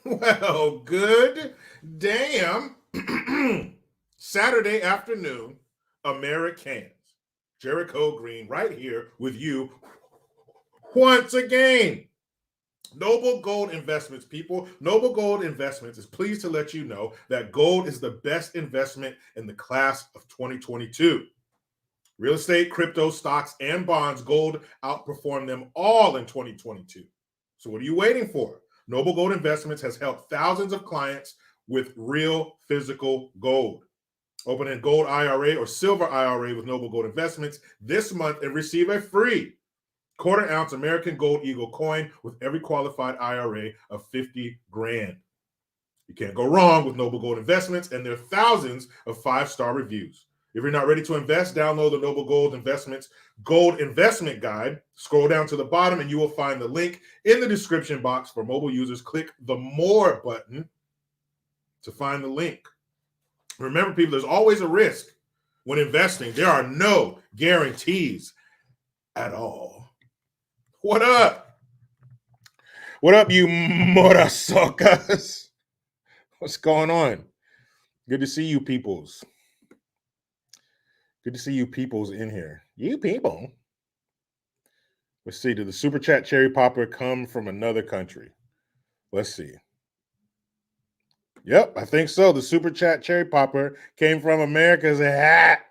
Well, good damn Saturday afternoon, Americans. Jericho Green right here with you once again. Noble Gold Investments, people. Noble Gold Investments is pleased to let you know that gold is the best investment in the class of 2022. Real estate, crypto, stocks, and bonds, gold outperformed them all in 2022. So, what are you waiting for? Noble Gold Investments has helped thousands of clients with real physical gold. Open a gold IRA or silver IRA with Noble Gold Investments this month and receive a free quarter ounce American Gold Eagle coin with every qualified IRA of 50 grand. You can't go wrong with Noble Gold Investments and their thousands of five-star reviews. If you're not ready to invest, download the Noble Gold Investments Gold Investment Guide. Scroll down to the bottom and you will find the link in the description box for mobile users. Click the More button to find the link. Remember, people, there's always a risk when investing. There are no guarantees at all. What up? What up, you morasokas? What's going on? Good to see you peoples. Good to see you peoples in here. You people. Let's see. Did the super chat cherry popper come from another country? Let's see. Yep, I think so. The super chat cherry popper came from America's hat.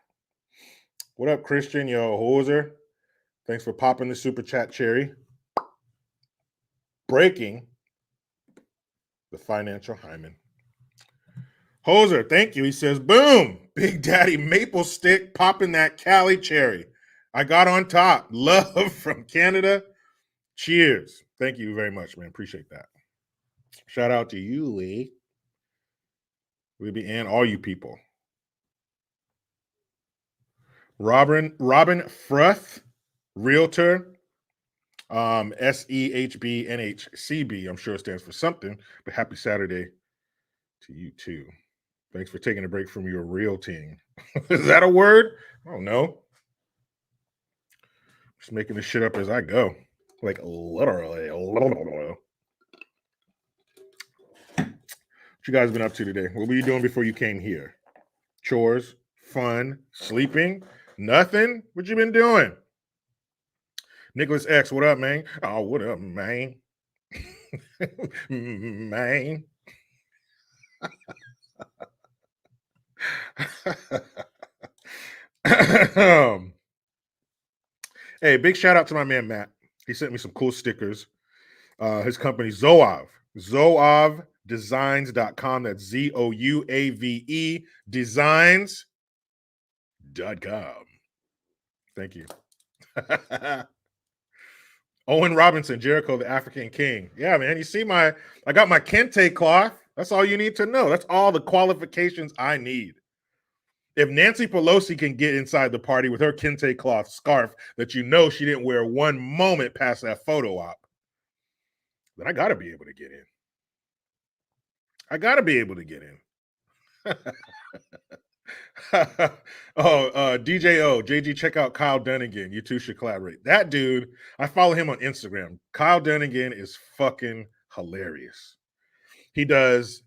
What up, Christian? Yo, hoser. Thanks for popping the super chat cherry. Breaking the financial hymen. Hoser, thank you. He says, boom, Big Daddy Maple Stick popping that Cali cherry. I got on top. Love from Canada. Cheers. Thank you very much, man. Appreciate that. Shout out to you, Lee. Libby and all you people. Robin Fruth, realtor. SEHBNHCB. I'm sure it stands for something, but happy Saturday to you too. Thanks for taking a break from your realting. Is that a word? I don't know. Just making this shit up as I go. Like literally. What you guys been up to today? What were you doing before you came here? Chores, fun, sleeping, nothing? What you been doing? Nicholas X, what up, man? Oh, what up, man? Man. Hey, big shout out to my man Matt. He sent me some cool stickers. His company Zoav, zoavdesigns.com. That's ZOUAVE designs.com. Thank you. Owen Robinson, Jericho, the African King. Yeah, man. You see I got my kente cloth. That's all you need to know. That's all the qualifications I need. If Nancy Pelosi can get inside the party with her kente cloth scarf that you know she didn't wear one moment past that photo op, then I got to be able to get in. I got to be able to get in. DJ O, JG, check out Kyle Dunnigan. You two should collaborate. That dude, I follow him on Instagram. Kyle Dunnigan is fucking hilarious. He does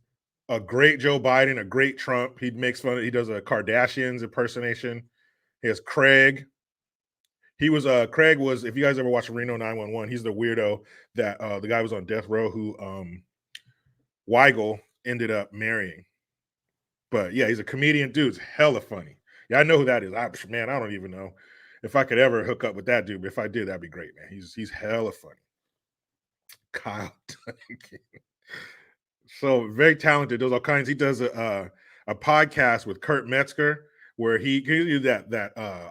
a great Joe Biden, a great Trump. He makes fun of, he does a Kardashians impersonation. He has Craig. Craig was, if you guys ever watched Reno 911, he's the weirdo that the guy was on death row who Weigel ended up marrying. But yeah, he's a comedian. Dude's hella funny. Yeah, I know who that is. Man, I don't even know if I could ever hook up with that dude. But if I did, that'd be great, man. He's hella funny. Kyle Duncan. So very talented. Does all kinds. He does a podcast with Kurt Metzger where he can do that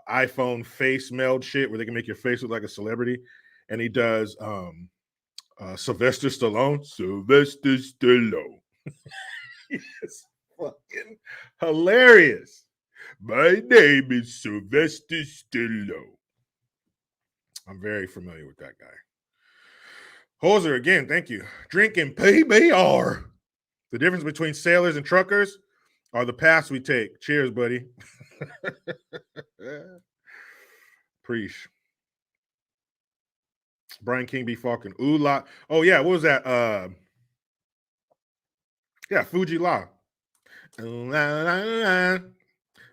iPhone face meld shit where they can make your face look like a celebrity, and he does Sylvester Stallone. It's fucking hilarious. My name is Sylvester Stallone. I'm very familiar with that guy. Hoser, again, thank you. Drinking PBR. The difference between sailors and truckers are the paths we take. Cheers, buddy. Preach. Brian King be fucking ooh la. Oh yeah, what was that? Yeah, Fuji La. That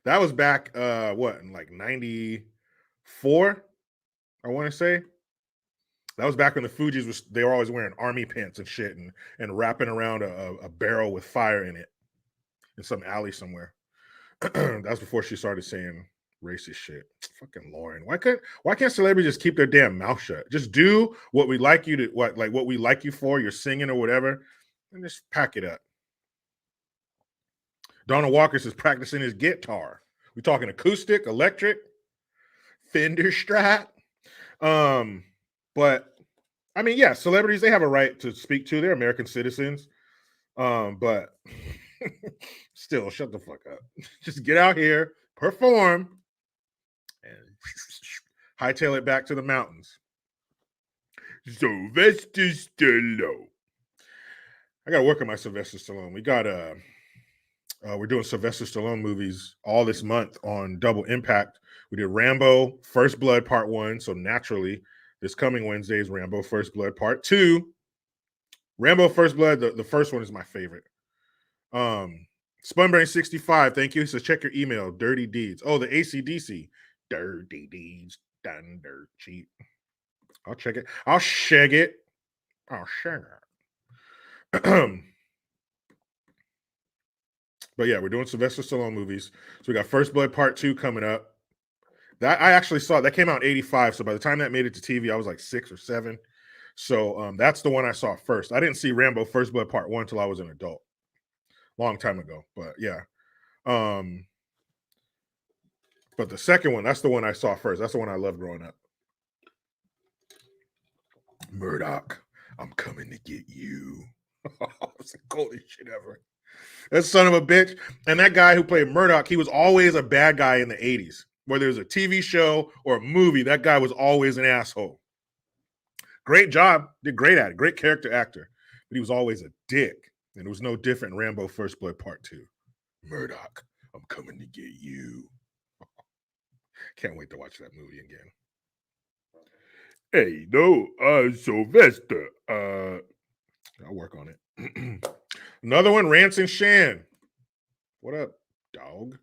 was back what, in like 94, I want to say. That was back when the Fugees was, they were always wearing army pants and shit, and wrapping around a barrel with fire in it in some alley somewhere. That's before she started saying racist shit. Fucking Lauren. Why can't celebrities just keep their damn mouth shut? Just do what we like you to, what we like you for, you're singing or whatever, and just pack it up. Donald Walker's is practicing his guitar. We talking acoustic, electric, Fender Strat. But I mean, yeah, celebrities, they have a right to speak to. They're American citizens. But still, shut the fuck up. Just get out here, perform, and hightail it back to the mountains. Sylvester Stallone. I gotta work on my Sylvester Stallone. We're doing Sylvester Stallone movies all this month on Double Impact. We did Rambo First Blood Part 1. So naturally, this coming Wednesday is Rambo First Blood Part 2. Rambo First Blood, the first one is my favorite. Spunbrain65, thank you. He says, check your email. Dirty Deeds. Oh, the ACDC. Dirty Deeds. Done dirt cheap. I'll check it. I'll shag it. I'll shag it. But yeah, we're doing Sylvester Stallone movies. So we got First Blood Part 2 coming up. That I actually saw. That came out in 85. So by the time that made it to TV, I was like 6 or 7. So that's the one I saw first. I didn't see Rambo First Blood Part 1 until I was an adult. Long time ago. But yeah. But the second one, that's the one I saw first. That's the one I loved growing up. Murdoch, I'm coming to get you. It's the coldest shit ever. That son of a bitch. And that guy who played Murdoch, he was always a bad guy in the 80s. Whether it was a TV show or a movie, that guy was always an asshole. Great job. Did great at it. Great character actor. But he was always a dick. And it was no different in Rambo First Blood Part 2. Murdoch, I'm coming to get you. Can't wait to watch that movie again. Hey, no, Sylvester. I'll work on it. Another one, Rance and Shan. What up, dog?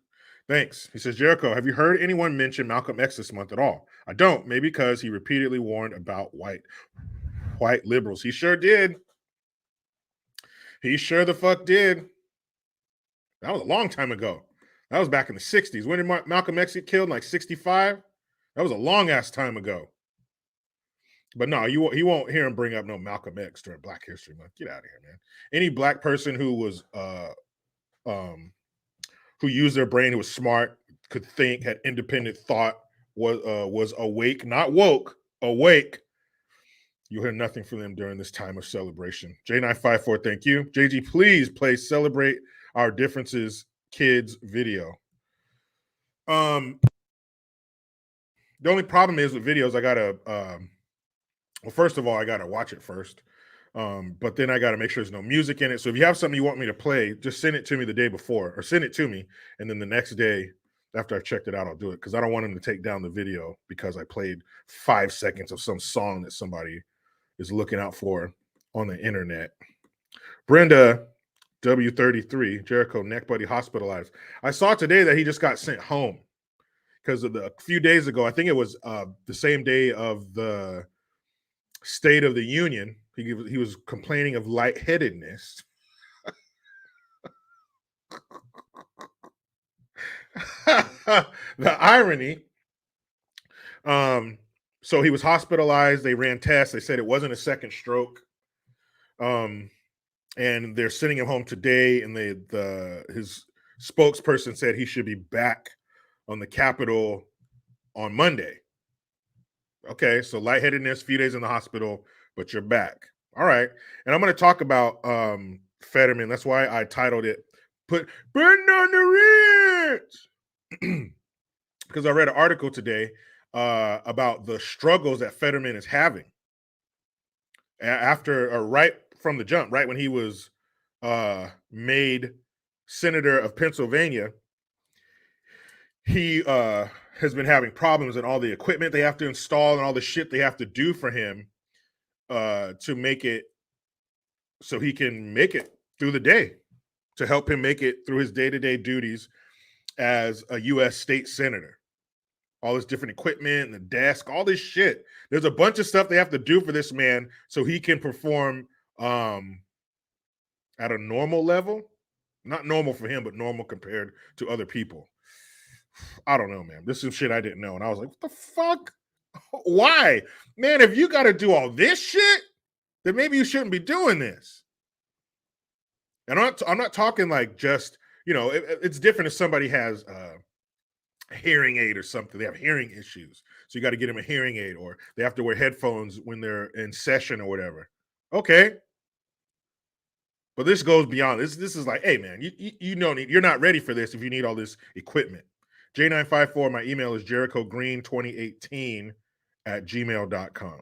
Thanks. He says, Jericho, have you heard anyone mention Malcolm X this month at all? I don't. Maybe because he repeatedly warned about white liberals. He sure did. He sure the fuck did. That was a long time ago. That was back in the 60s. When did Malcolm X get killed? Like 65? That was a long ass time ago. But no, he won't hear him bring up no Malcolm X during Black History Month. Get out of here, man. Any black person who was who used their brain, who was smart, could think, had independent thought, was awake, not woke, awake. You'll hear nothing from them during this time of celebration. J954, thank you. JG, please play Celebrate Our Differences Kids video. The only problem is with videos, I gotta well, first of all, I gotta watch it first. But then I gotta make sure there's no music in it. So if you have something you want me to play, just send it to me the day before, or send it to me, and then the next day after I've checked it out, I'll do it, because I don't want them to take down the video because I played 5 seconds of some song that somebody is looking out for on the internet. Brenda W33, Jericho neck buddy hospitalized. I saw today that he just got sent home because of a few days ago. I think it was the same day of the State of the Union. He was complaining of lightheadedness. The irony. So he was hospitalized. They ran tests. They said it wasn't a second stroke. And they're sending him home today. And his spokesperson said he should be back on the Capitol on Monday. Okay, so lightheadedness, few days in the hospital, but you're back. All right. And I'm going to talk about Fetterman. That's why I titled it "Put Burn on the Ritz," because I read an article today about the struggles that Fetterman is having after, right from the jump, right when he was made senator of Pennsylvania. He has been having problems in all the equipment they have to install and all the shit they have to do for him to make it so he can make it through the day. to help him make it through his day-to-day duties as a U.S. state senator. All this different equipment and the desk, all this shit. There's a bunch of stuff they have to do for this man so he can perform at a normal level. Not normal for him, but normal compared to other people. I don't know, man. This is shit I didn't know. And I was like, what the fuck? Why? Man, if you got to do all this shit, then maybe you shouldn't be doing this. And I'm not talking like just, it's different if somebody has a hearing aid or something. They have hearing issues. So you got to get them a hearing aid, or they have to wear headphones when they're in session or whatever. Okay. But this goes beyond this. This is like, hey, man, you're not ready for this if you need all this equipment. J954, my email is jerichogreen2018@gmail.com.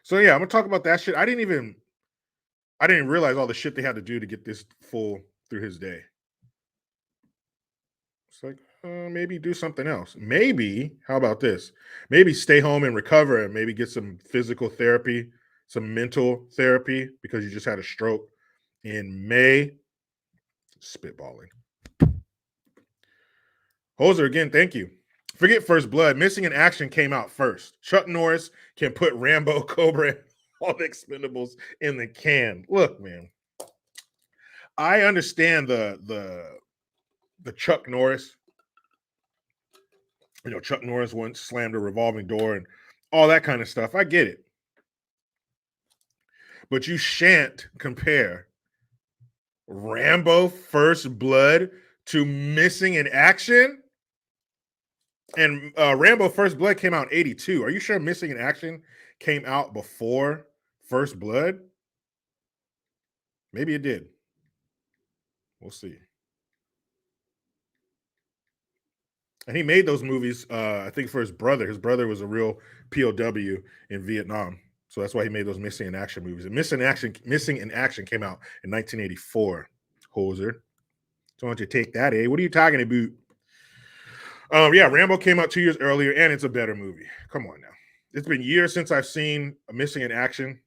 So yeah, I'm gonna talk about that shit. I didn't realize all the shit they had to do to get this full through his day. It's like, maybe do something else. Maybe, how about this? Maybe stay home and recover and maybe get some physical therapy, some mental therapy, because you just had a stroke in May. Spitballing. Hoser, again, thank you. Forget First Blood. Missing in Action came out first. Chuck Norris can put Rambo, Cobra, and all the Expendables in the can. Look, man, I understand the Chuck Norris. Chuck Norris once slammed a revolving door and all that kind of stuff. I get it. But you shan't compare Rambo First Blood to Missing in Action. And Rambo First Blood came out in 82. Are you sure Missing in Action came out before First Blood? Maybe it did. We'll see. And he made those movies, I think, for his brother. His brother was a real POW in Vietnam. So that's why he made those Missing in Action movies. And Missing in Action came out in 1984. Hoser. So why don't you take that, eh? What are you talking about? Yeah, Rambo came out 2 years earlier, and it's a better movie. Come on now. It's been years since I've seen a Missing in Action,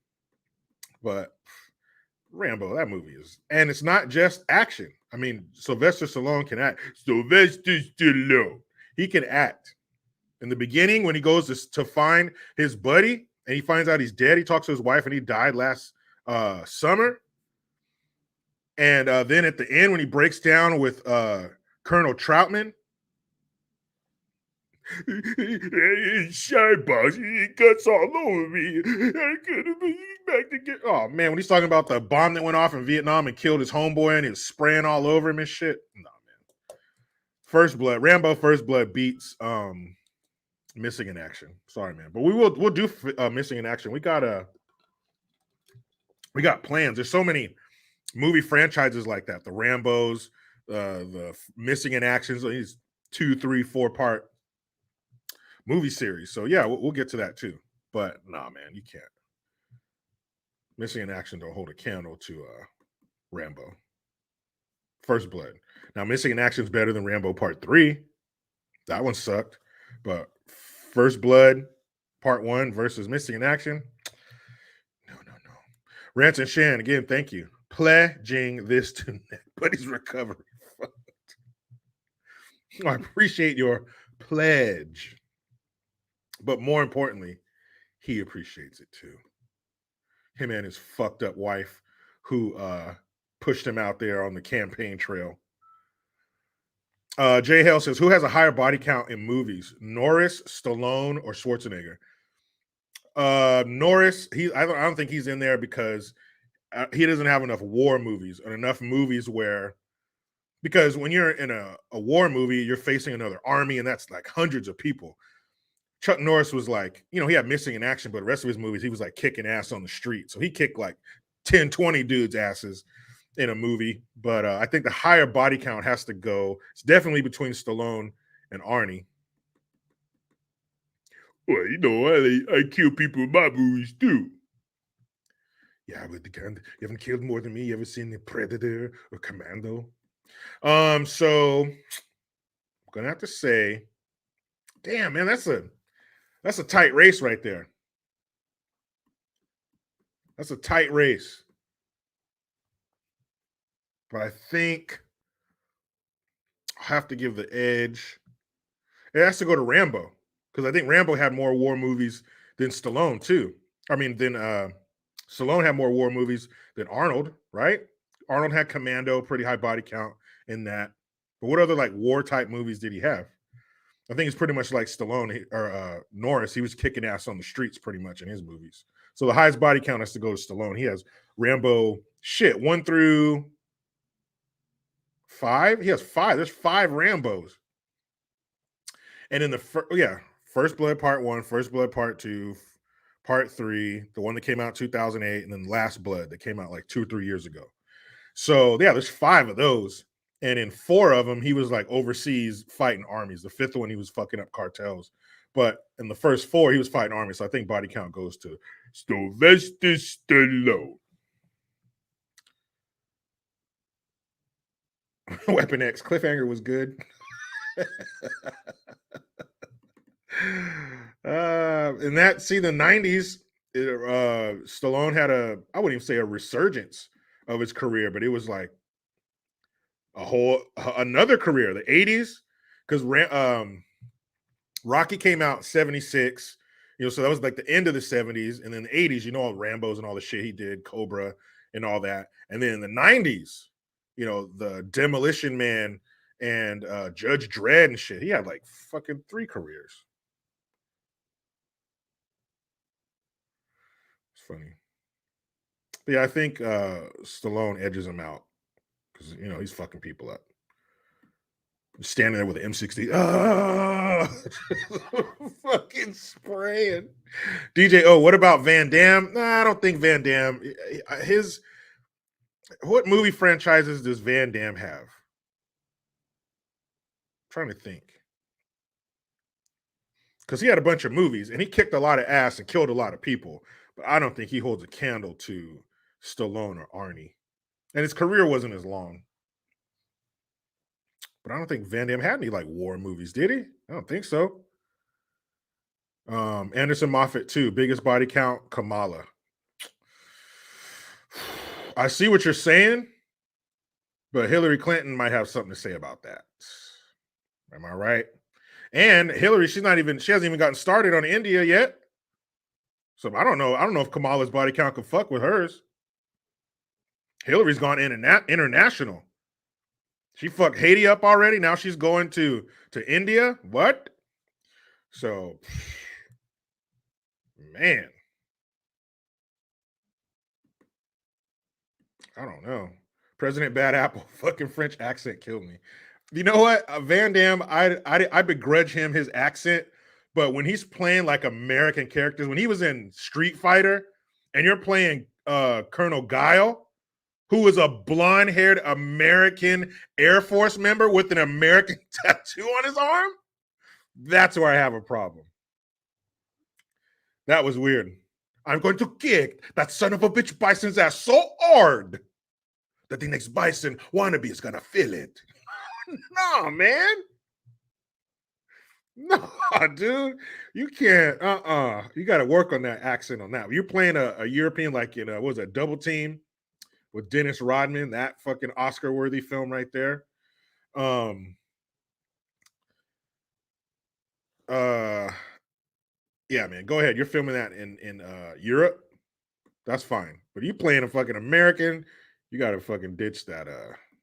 but Rambo, that movie is, and it's not just action. I mean, Sylvester Stallone can act. Sylvester Stallone, he can act. In the beginning, when he goes to find his buddy, and he finds out he's dead, he talks to his wife, and he died last summer. And then at the end, when he breaks down with Colonel Troutman, shy boss, he cuts all over me. I couldn't be back to get. Oh man, when he's talking about the bomb that went off in Vietnam and killed his homeboy and he was spraying all over him and shit. No, man. First Blood, Rambo First Blood beats Missing in Action. Sorry, man, but we'll do Missing in Action. We got plans. There's so many movie franchises like that. The Rambos, the Missing in Actions. These 2, 3, 4-part movie series. So yeah, we'll get to that too. But nah, man, you can't. Missing in Action don't hold a candle to Rambo First Blood. Now, Missing in Action is better than Rambo Part 3. That one sucked. But First Blood Part 1 versus Missing in Action. No. Rance and Shan, again, thank you. Pledging this to Buddy's recovery. I appreciate your pledge. But more importantly, he appreciates it too. Him and his fucked up wife who pushed him out there on the campaign trail. Jay Hale says, who has a higher body count in movies, Norris, Stallone, or Schwarzenegger? Norris, I don't think he's in there because he doesn't have enough war movies or enough movies where, because when you're in a war movie, you're facing another army and that's like hundreds of people. Chuck Norris was like, he had Missing in Action, but the rest of his movies, he was like kicking ass on the street. So he kicked like 10, 20 dudes' asses in a movie. But I think the higher body count has to go. It's definitely between Stallone and Arnie. Well, I kill people in my movies too. Yeah, but you haven't killed more than me. You ever seen The Predator or Commando? So I'm gonna have to say, damn, man, that's a tight race right there. That's a tight race. but I think I have to give the edge. It has to go to Rambo because I think Rambo had more war movies than Stallone too. I mean, than Stallone had more war movies than Arnold, right? Arnold had Commando, pretty high body count in that. But what other like war type movies did he have? I think it's pretty much like Stallone or Norris. He was kicking ass on the streets pretty much in his movies. So the highest body count has to go to Stallone. He has Rambo 1 through 5. He has 5. There's 5 Rambos. And in the First Blood Part 1, First Blood Part 2, Part 3, the one that came out 2008, and then Last Blood that came out like 2 or 3 years ago. So yeah, there's 5 of those. And in 4 of them, he was like overseas fighting armies. The 5th one, he was fucking up cartels. But in the first 4, he was fighting armies. So I think body count goes to Sylvester Stallone. Weapon X. Cliffhanger was good. And that, see, the 90s, Stallone had I wouldn't even say a resurgence of his career, but it was like another career. The 80s, because Rocky came out 76, so that was like the end of the 70s, and then the 80s, all Rambos and all the shit he did, Cobra and all that, and then in the 90s, the Demolition Man and Judge Dredd and shit. He had like fucking 3 careers. It's funny. But yeah, I think Stallone edges him out because he's fucking people up. Standing there with an M60, fucking spraying. DJ, what about Van Damme? Nah, I don't think Van Damme. What movie franchises does Van Damme have? I'm trying to think. Because he had a bunch of movies and he kicked a lot of ass and killed a lot of people. But I don't think he holds a candle to Stallone or Arnie. And his career wasn't as long. But I don't think Van Damme had any like war movies, did he? I don't think so. Anderson Moffat too. Biggest body count, Kamala. I see what you're saying, but Hillary Clinton might have something to say about that. Am I right? And Hillary, she hasn't even gotten started on India yet. So I don't know. I don't know if Kamala's body count could fuck with hers. Hillary's gone international. She fucked Haiti up already. Now she's going to India. What? So, man, I don't know. President Bad Apple, fucking French accent killed me. You know what? Van Damme, I begrudge him his accent, but when he's playing like American characters, when he was in Street Fighter, and you're playing Colonel Guile, who is a blonde-haired American Air Force member with an American tattoo on his arm, that's where I have a problem. That was weird. I'm going to kick that son of a bitch Bison's ass so hard that the next Bison wannabe is going to feel it. No, man. No, dude. You can't. You got to work on that accent on that. You're playing a European, like, what was it, Double Team with Dennis Rodman, that fucking Oscar-worthy film right there. Yeah, man, go ahead. You're filming that in Europe. That's fine. But you playing a fucking American, you gotta fucking ditch that.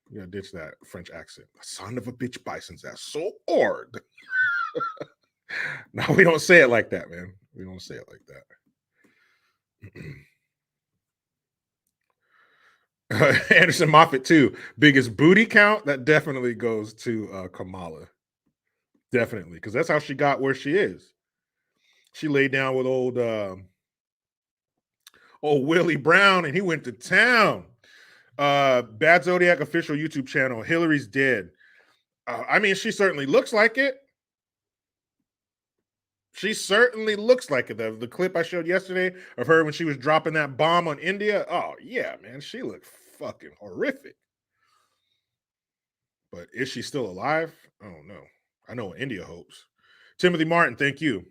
You gotta ditch that French accent. Son of a bitch, Bison's ass so hard. No, we don't say it like that, man. We don't say it like that. Anderson Moffat too. Biggest booty count, that definitely goes to Kamala. Definitely, because that's how she got where she is. She laid down with old Willie Brown, and he went to town. Bad Zodiac official YouTube channel. Hillary's dead. I mean, she certainly looks like it. She certainly looks like it. The clip I showed yesterday of her when she was dropping that bomb on India. Oh, yeah, man. She looked fucking horrific. But is she still alive? I don't know. I know what India hopes. Timothy Martin, thank you.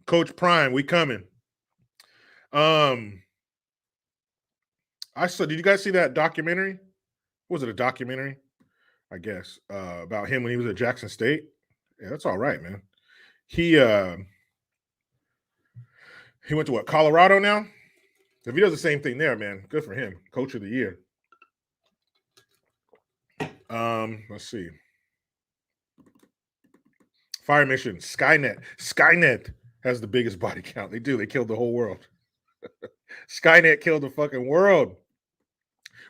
Coach Prime, we coming. I saw, did you guys see that documentary Was it a documentary? I guess about him when he was at Jackson State. Yeah, that's all right, man. He went to what, Colorado now? If he does the same thing there, man, good for him. Coach of the year. Let's see. Fire mission, Skynet. Skynet has the biggest body count. They do. They killed the whole world. Skynet killed the fucking world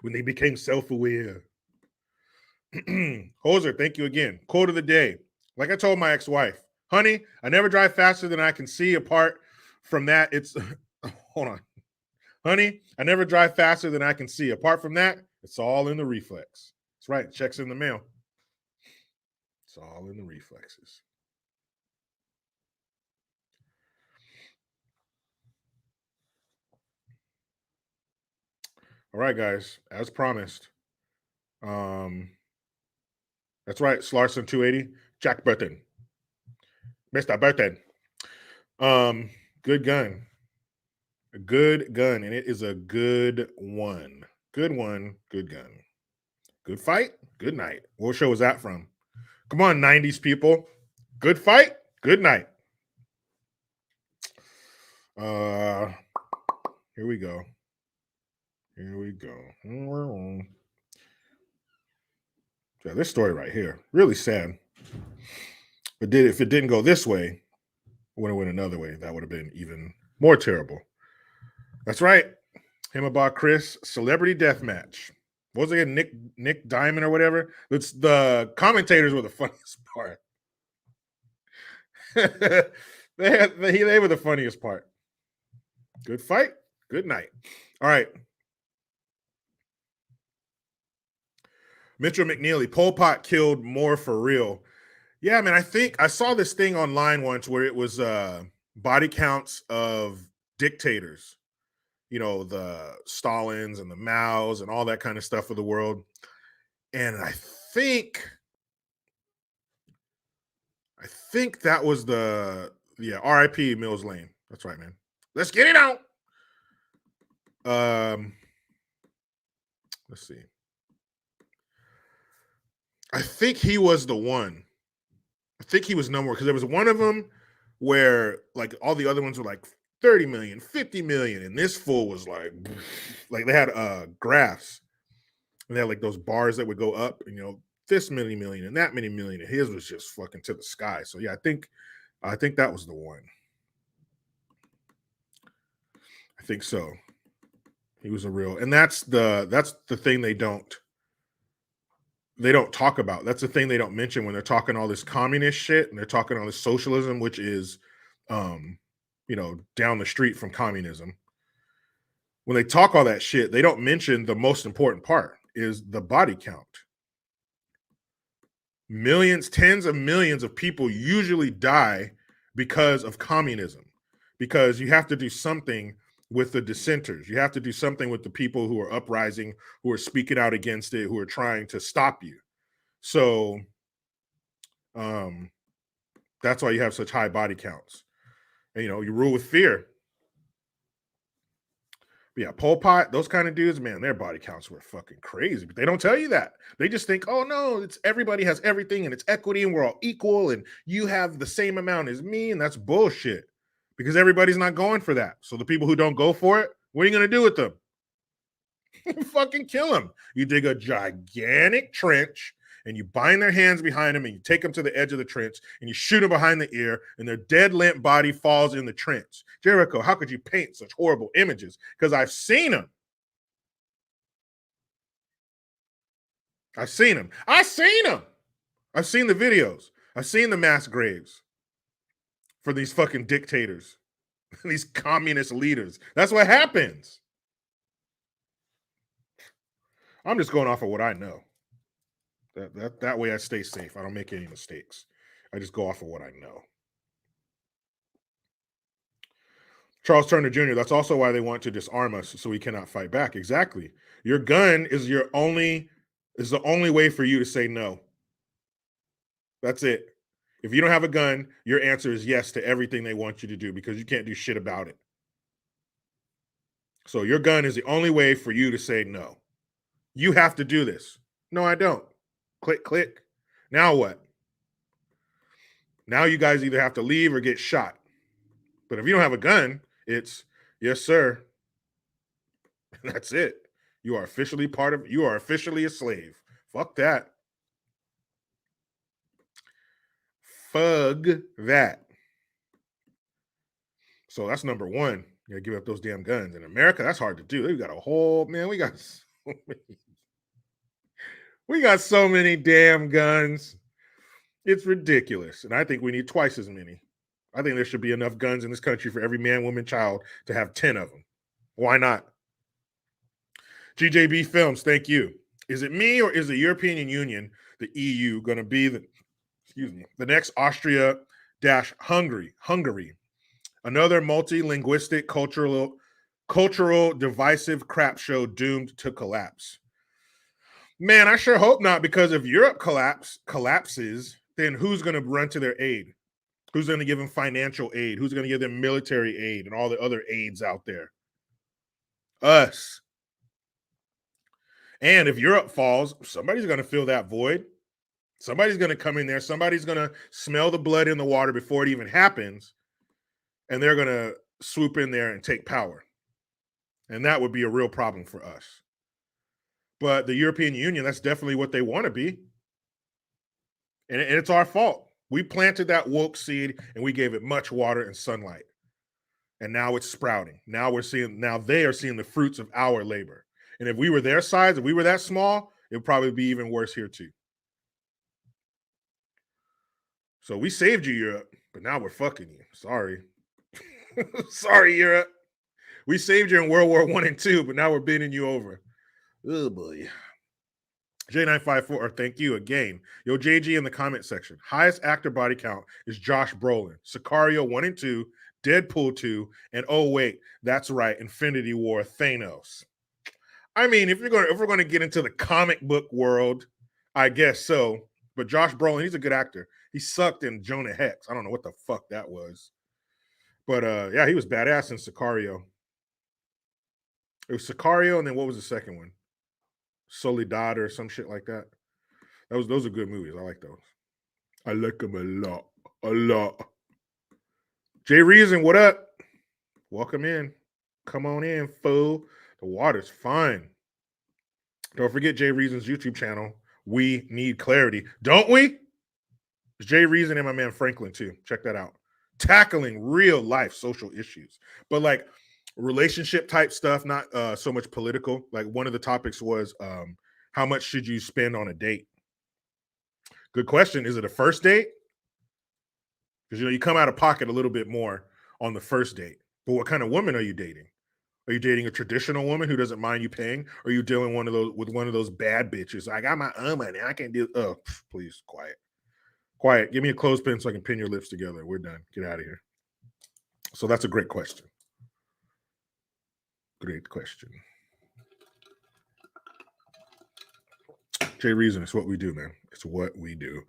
when they became self-aware. Hoser, thank you again. Quote of the day. Like I told my ex-wife, honey, I never drive faster than I can see. Apart from that, it's hold on. Honey, I never drive faster than I can see. Apart from that, it's all in the reflex. That's right. Checks in the mail. It's all in the reflexes. All right, guys. As promised. That's right. Slarson 280. Jack Burton. Mr. Burton. Good gun. A good gun. And it is a good one. Good one. Good gun. Good fight. Good night. What show was that from? Come on, 90s people. Good fight. Good night. Here we go. Here we go. Yeah, this story right here, really sad. But if it didn't go this way, it would have went another way. That would have been even more terrible. That's right. Him about Chris, celebrity death match. What was it again? Nick Diamond or whatever? It's the commentators were the funniest part. they were the funniest part. Good fight. Good night. All right. Mitchell McNeely, Pol Pot killed more for real. Yeah, man, I think I saw this thing online once where it was body counts of dictators, the Stalins and the Maos and all that kind of stuff of the world. And I think that was R.I.P. Mills Lane. That's right, man. Let's get it out. Let's see. I think he was the one. I think he was number one because there was one of them where like all the other ones were like 30 million, 50 million. And this fool was like they had graphs. And they had like those bars that would go up and, this many million and that many million. And his was just fucking to the sky. So yeah, I think that was the one. I think so. He was a real, and that's the thing they don't talk about. That's the thing they don't mention when they're talking all this communist shit and they're talking all this socialism, which is, down the street from communism. When they talk all that shit, they don't mention the most important part is the body count. Millions, tens of millions of people usually die because of communism, because you have to do something with the dissenters. You have to do something with the people who are uprising, who are speaking out against it, who are trying to stop you. So that's why you have such high body counts. And, you rule with fear. But yeah, Pol Pot, those kind of dudes, man, their body counts were fucking crazy. But they don't tell you that. They just think, oh no, it's everybody has everything and it's equity and we're all equal and you have the same amount as me. And that's bullshit because everybody's not going for that. So the people who don't go for it, what are you going to do with them? Fucking kill them. You dig a gigantic trench and you bind their hands behind them and you take them to the edge of the trench and you shoot them behind the ear and their dead limp body falls in the trench. Jericho, how could you paint such horrible images? Because I've seen them. I've seen them. I've seen the videos. I've seen the mass graves for these fucking dictators, these communist leaders. That's what happens. I'm just going off of what I know. That way I stay safe. I don't make any mistakes. I just go off of what I know. Charles Turner Jr., that's also why they want to disarm us so we cannot fight back. Exactly. Your gun is the only way for you to say no. That's it. If you don't have a gun, your answer is yes to everything they want you to do because you can't do shit about it. So your gun is the only way for you to say no. You have to do this. No, I don't. Click, click. Now what? Now you guys either have to leave or get shot. But if you don't have a gun, it's yes, sir. That's it. You are officially a slave. Fuck that. Fug that. So that's number one. You gotta give up those damn guns. In America, that's hard to do. We got a whole man. We got so many damn guns. It's ridiculous. And I think we need twice as many. I think there should be enough guns in this country for every man, woman, child to have 10 of them. Why not? GJB Films, thank you. Is it me or is the European Union, the EU, going to be the next Austria-Hungary? Another multi-linguistic cultural divisive crap show doomed to collapse. Man, I sure hope not, because if Europe collapses, then who's going to run to their aid? Who's going to give them financial aid? Who's going to give them military aid and all the other aids out there? Us. And if Europe falls, somebody's going to fill that void. Somebody's going to come in there. Somebody's going to smell the blood in the water before it even happens. And they're going to swoop in there and take power. And that would be a real problem for us. But the European Union, that's definitely what they want to be. And it's our fault. We planted that woke seed and we gave it much water and sunlight. And now it's sprouting. Now they are seeing the fruits of our labor. And if we were their size, if we were that small, it would probably be even worse here too. So we saved you, Europe, but now we're fucking you. Sorry. Sorry, Europe. We saved you in World War I and II, but now we're bending you over. Oh boy. J954, thank you again. Yo, JG in the comment section. Highest actor body count is Josh Brolin. Sicario 1 and 2, Deadpool 2, and oh wait, that's right, Infinity War, Thanos. I mean, if we're going to get into the comic book world, I guess so. But Josh Brolin, he's a good actor. He sucked in Jonah Hex. I don't know what the fuck that was. But yeah, he was badass in Sicario. It was Sicario, and then what was the second one? Soledad or some shit like that. Those are good movies. I like those. I like them a lot. Jay Reason, what up? Welcome in. Come on in, fool. The water's fine. Don't forget Jay Reason's YouTube channel. We need clarity, don't we? It's Jay Reason and my man Franklin too. Check that out. Tackling real life social issues, but like relationship type stuff, not so much political. Like one of the topics was how much should you spend on a date? Good question. Is it a first date? Because you come out of pocket a little bit more on the first date. But what kind of woman are you dating? Are you dating a traditional woman who doesn't mind you paying? Or are you dealing with one of those bad bitches? I got my own money. I can't do. Oh, please, quiet. Give me a clothespin so I can pin your lips together. We're done. Get out of here. So that's a great question. Great question. Jay Reason, it's what we do, man. It's what we do.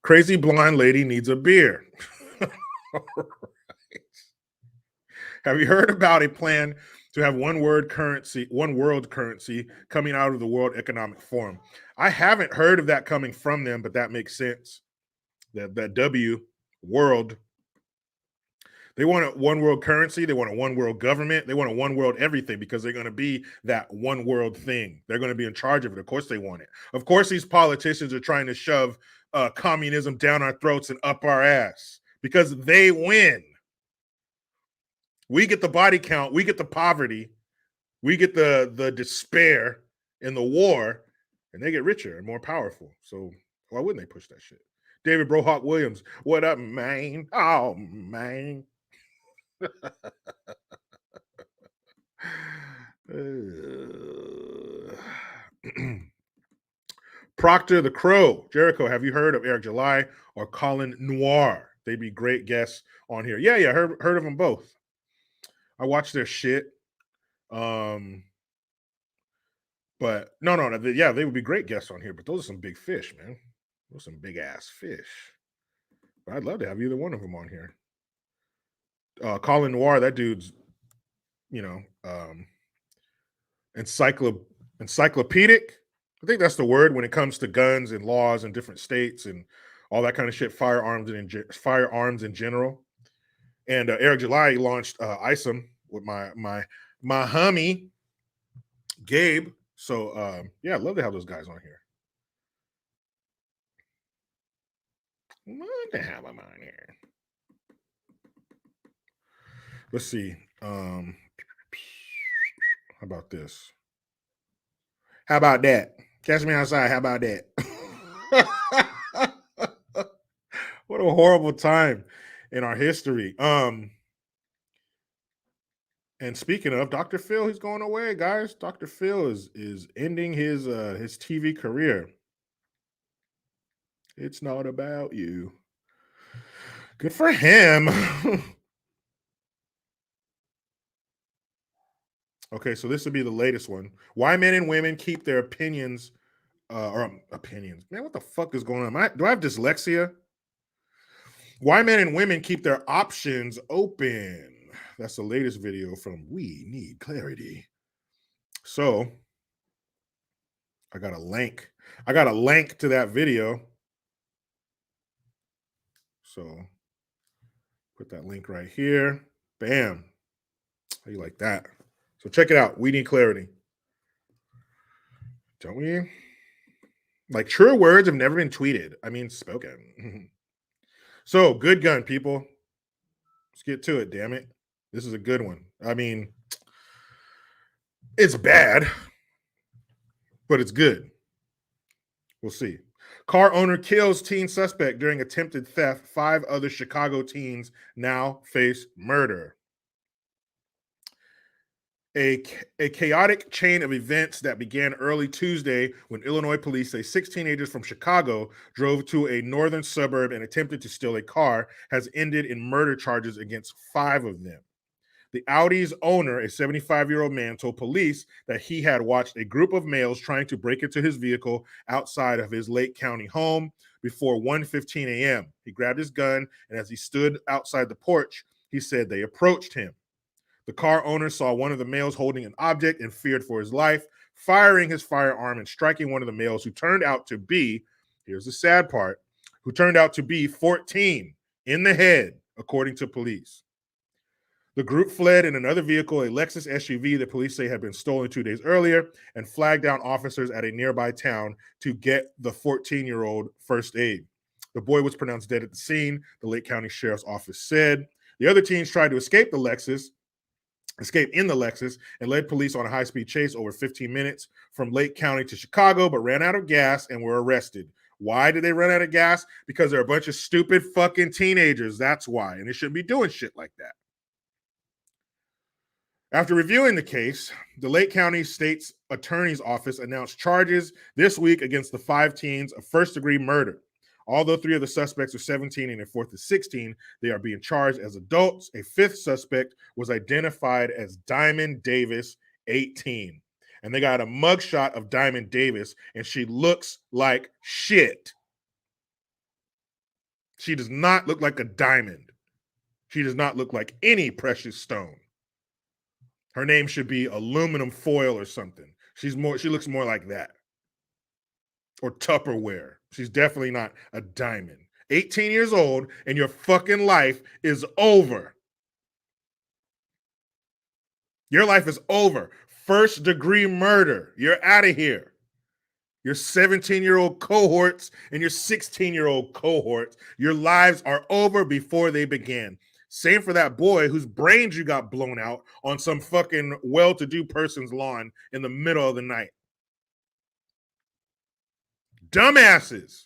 Crazy blonde lady needs a beer. Right. Have you heard about a plan to have one world currency coming out of the World Economic Forum? I haven't heard of that coming from them, but that makes sense. That W, world. They want a one world currency. They want a one world government. They want a one world everything because they're going to be that one world thing. They're going to be in charge of it. Of course they want it. Of course these politicians are trying to shove communism down our throats and up our ass because they win. We get the body count. We get the poverty. We get the despair in the war, and they get richer and more powerful. So why wouldn't they push that shit? David Brohawk Williams, what up, man? Oh, man. Proctor the Crow. Jericho, have you heard of Eric July or Colin Noir? They'd be great guests on here. Yeah, heard of them both. I watch their shit. But no, yeah, they would be great guests on here. But those are some big fish, man. Those are some big ass fish. But I'd love to have either one of them on here. Colin Noir, that dude's, encyclopedia encyclopedic. I think that's the word when it comes to guns and laws in different states and all that kind of shit. Firearms in general. And Eric July launched ISOM with my homie Gabe. So yeah, I'd love to have those guys on here. What the hell am I on here? Let's see. How about this? How about that? Catch me outside. How about that? What a horrible time in our history. And speaking of Dr. Phil, he's going away, guys. Dr. Phil is ending his TV career. It's not about you. Good for him. Okay, so this would be the latest one. Why men and women keep their opinions opinions. Man, what the fuck is going on? Do I have dyslexia? Why men and women keep their options open. That's the latest video from We Need Clarity. So I got a link. I got a link to that video. So put that link right here. Bam. How you like that? So check it out. We need clarity. Don't we? Like, true words have never been tweeted. I mean, spoken. So, good gun, people. Let's get to it, damn it. This is a good one. I mean, it's bad, but it's good. We'll see. Car owner kills teen suspect during attempted theft. 5 other Chicago teens now face murder. A chaotic chain of events that began early Tuesday when Illinois police say 6 teenagers from Chicago drove to a northern suburb and attempted to steal a car has ended in murder charges against 5 of them. The Audi's owner, a 75-year-old man, told police that he had watched a group of males trying to break into his vehicle outside of his Lake County home before 1:15 a.m. He grabbed his gun, and as he stood outside the porch, he said they approached him. The car owner saw one of the males holding an object and feared for his life, firing his firearm and striking one of the males who turned out to be, here's the sad part, who turned out to be 14 in the head, according to police. The group fled in another vehicle, a Lexus SUV that police say had been stolen 2 days earlier, and flagged down officers at a nearby town to get the 14-year-old first aid. The boy was pronounced dead at the scene, the Lake County Sheriff's Office said. The other teens tried to escape in the Lexus, and led police on a high-speed chase over 15 minutes from Lake County to Chicago, but ran out of gas and were arrested. Why did they run out of gas? Because they're a bunch of stupid fucking teenagers. That's why. And they shouldn't be doing shit like that. After reviewing the case, the Lake County State's Attorney's Office announced charges this week against the 5 teens of first-degree murder. Although 3 of the suspects are 17 and a 4th is 16, they are being charged as adults. A 5th suspect was identified as Diamond Davis, 18. And they got a mugshot of Diamond Davis, and she looks like shit. She does not look like a diamond. She does not look like any precious stone. Her name should be aluminum foil or something. She looks more like that. Or Tupperware. She's definitely not a diamond. 18 years old, and your fucking life is over. Your life is over. First-degree murder. You're out of here. Your 17-year-old cohorts and your 16-year-old cohorts, your lives are over before they began. Same for that boy whose brains you got blown out on some fucking well-to-do person's lawn in the middle of the night. Dumbasses.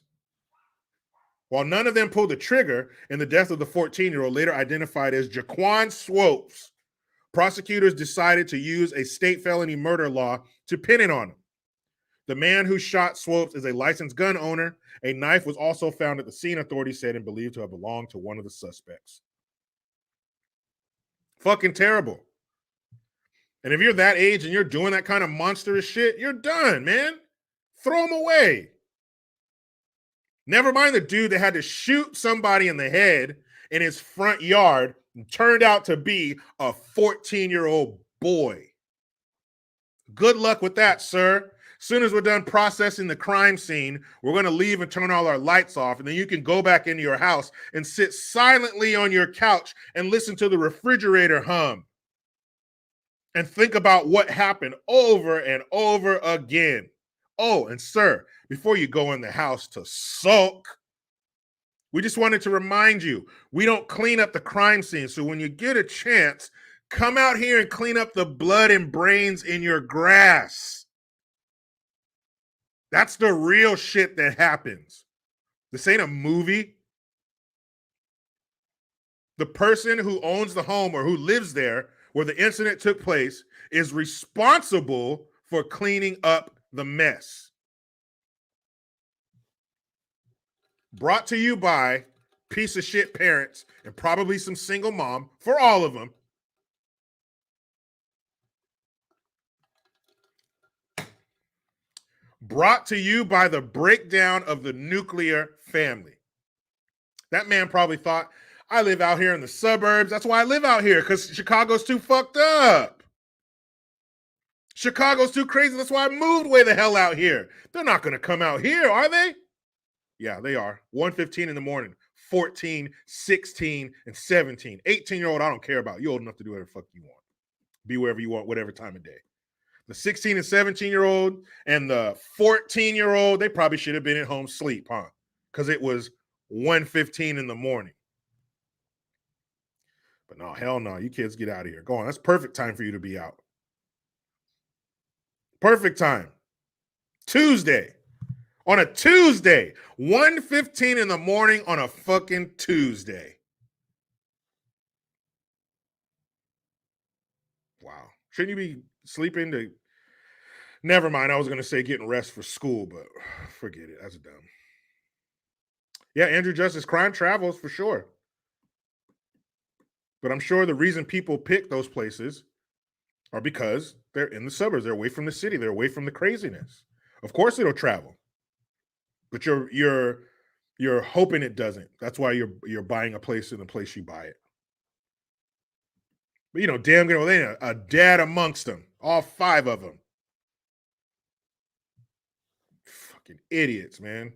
While none of them pulled the trigger in the death of the 14-year-old, later identified as Jaquan Swopes, prosecutors decided to use a state felony murder law to pin it on him. The man who shot Swopes is a licensed gun owner. A knife was also found at the scene, authorities said, and believed to have belonged to one of the suspects. Fucking terrible. And if you're that age and you're doing that kind of monstrous shit, you're done, man. Throw them away. Never mind the dude that had to shoot somebody in the head in his front yard and turned out to be a 14-year-old boy. Good luck with that, sir. As soon as we're done processing the crime scene, we're going to leave and turn all our lights off, and then you can go back into your house and sit silently on your couch and listen to the refrigerator hum and think about what happened over and over again. Oh, and sir, before you go in the house to sulk, we just wanted to remind you, we don't clean up the crime scene. So when you get a chance, come out here and clean up the blood and brains in your grass. That's the real shit that happens. This ain't a movie. The person who owns the home or who lives there where the incident took place is responsible for cleaning up the mess. Brought to you by piece of shit parents and probably some single mom, for all of them. Brought to you by the breakdown of the nuclear family. That man probably thought, I live out here in the suburbs. That's why I live out here, because Chicago's too fucked up. Chicago's too crazy. That's why I moved way the hell out here. They're not going to come out here, are they? Yeah, they are. 1:15 in the morning. 14, 16, and 17. 18-year-old, I don't care about. You're old enough to do whatever the fuck you want. Be wherever you want, whatever time of day. The 16 and 17-year-old and the 14-year-old, they probably should have been at home sleep, huh? Because it was 1:15 in the morning. But no, hell no. You kids get out of here. Go on. That's perfect time for you to be out. Perfect time. Tuesday. On a Tuesday. 1:15 in the morning on a fucking Tuesday. Wow. Shouldn't you be sleeping to... Never mind. I was going to say getting rest for school, but forget it. That's dumb. Yeah, Andrew Justice, crime travels for sure. But I'm sure the reason people pick those places are because they're in the suburbs. They're away from the city. They're away from the craziness. Of course it'll travel. But you're hoping it doesn't. That's why you're buying a place in the place you buy it. But you know, damn good, they ain't a dad amongst them. All 5 of them. Fucking idiots, man.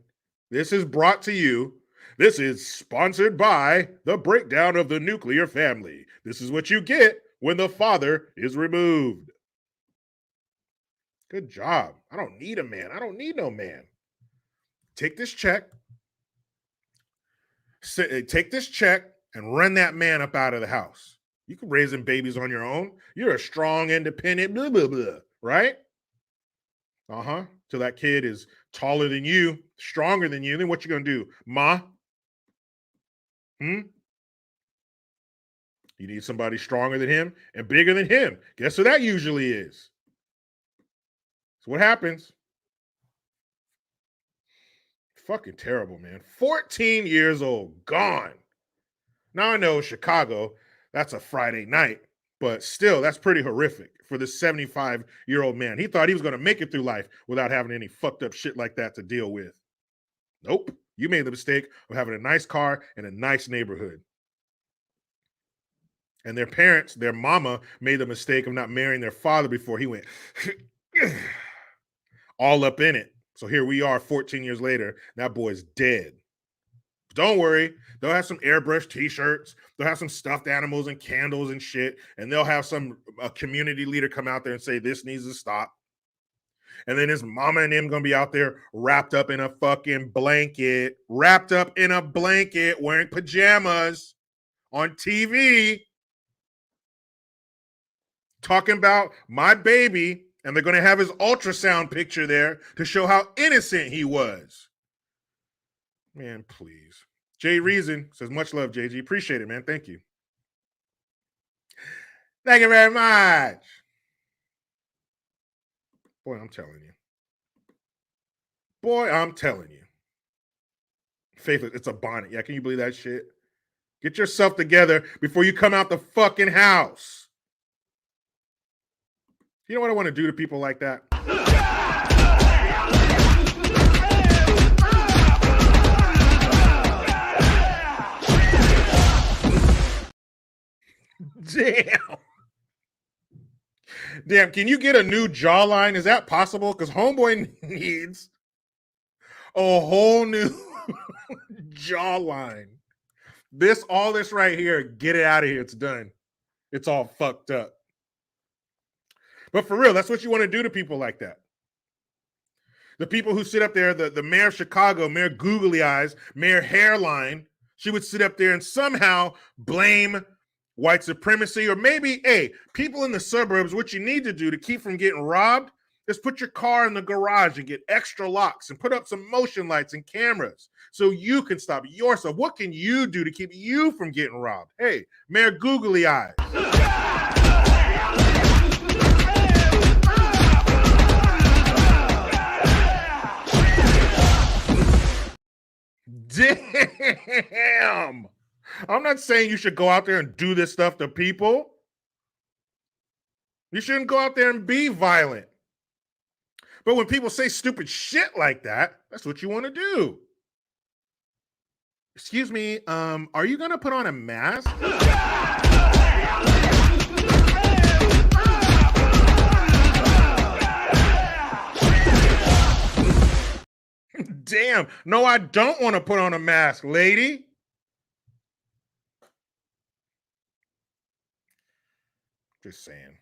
This is brought to you. This is sponsored by the breakdown of the nuclear family. This is what you get when the father is removed. Good job. I don't need a man. I don't need no man. Take this check. Take this check and run that man up out of the house. You can raise them babies on your own. You're a strong, independent, blah, blah, blah, right? Uh-huh. Till that kid is taller than you, stronger than you, then what you gonna do? Ma? You need somebody stronger than him and bigger than him. Guess who that usually is? So what happens? Fucking terrible, man. 14 years old, gone. Now I know Chicago, that's a Friday night, but still, that's pretty horrific for this 75-year-old man. He thought he was going to make it through life without having any fucked up shit like that to deal with. Nope. You made the mistake of having a nice car in a nice neighborhood. And their parents, their mama, made the mistake of not marrying their father before he went all up in it. So here we are 14 years later. That boy's dead. Don't worry. They'll have some airbrush t-shirts. They'll have some stuffed animals and candles and shit. And they'll have a community leader come out there and say, this needs to stop. And then his mama and him going to be out there wrapped up in a fucking blanket, wearing pajamas on TV, talking about my baby. And they're going to have his ultrasound picture there to show how innocent he was. Man, please. Jay Reason says, much love, JG. Appreciate it, man. Thank you. Thank you very much. Boy, I'm telling you. Faithless, it's a bonnet. Yeah, can you believe that shit? Get yourself together before you come out the fucking house. You know what I want to do to people like that? Damn. Damn, can you get a new jawline? Is that possible? Because Homeboy needs a whole new jawline. All this right here, get it out of here. It's done. It's all fucked up. But for real, that's what you want to do to people like that. The people who sit up there, the mayor of Chicago, Mayor Googly Eyes, Mayor Hairline, she would sit up there and somehow blame white supremacy, or maybe, hey, people in the suburbs, what you need to do to keep from getting robbed is put your car in the garage and get extra locks and put up some motion lights and cameras so you can stop yourself. What can you do to keep you from getting robbed? Hey, Mayor Googly Eyes. Damn. I'm not saying you should go out there and do this stuff to people. You shouldn't go out there and be violent. But when people say stupid shit like that, that's what you want to do. Excuse me, are you going to put on a mask? Damn. No, I don't want to put on a mask, lady. Just saying.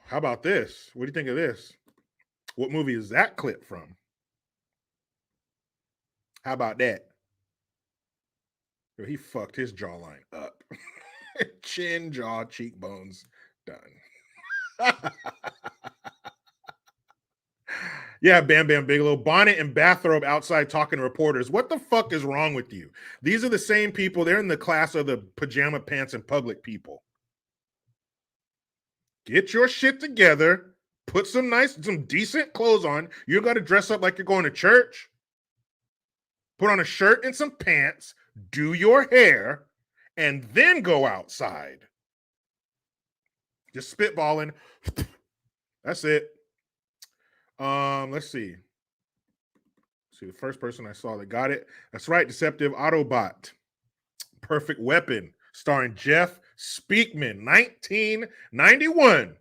How about this? What do you think of this? What movie is that clip from? How about that? He fucked his jawline up. Chin, jaw, cheekbones, done. Yeah, Bam Bam Bigelow, bonnet and bathrobe outside talking to reporters. What the fuck is wrong with you? These are the same people. They're in the class of the pajama pants in public people. Get your shit together. Put some decent clothes on. You got to dress up like you're going to church. Put on a shirt and some pants. Do your hair. And then go outside. Just spitballing. That's it. Let's see. The first person I saw that got it. That's right, Deceptive Autobot. Perfect Weapon, starring Jeff Speakman, 1991.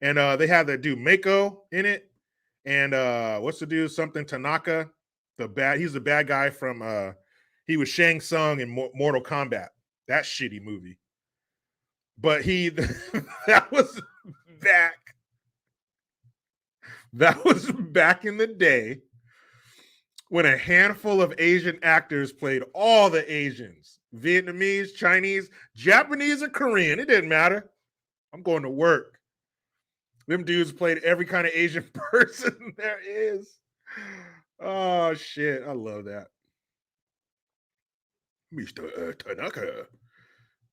And they have that dude Mako in it. And what's the dude? Something Tanaka. He's the bad guy from he was Shang Tsung in Mortal Kombat. That shitty movie. But that was back. That was back in the day when a handful of Asian actors played all the Asians. Vietnamese, Chinese, Japanese, or Korean. It didn't matter. I'm going to work. Them dudes played every kind of Asian person there is. Oh, shit. I love that. Mr. Tanaka.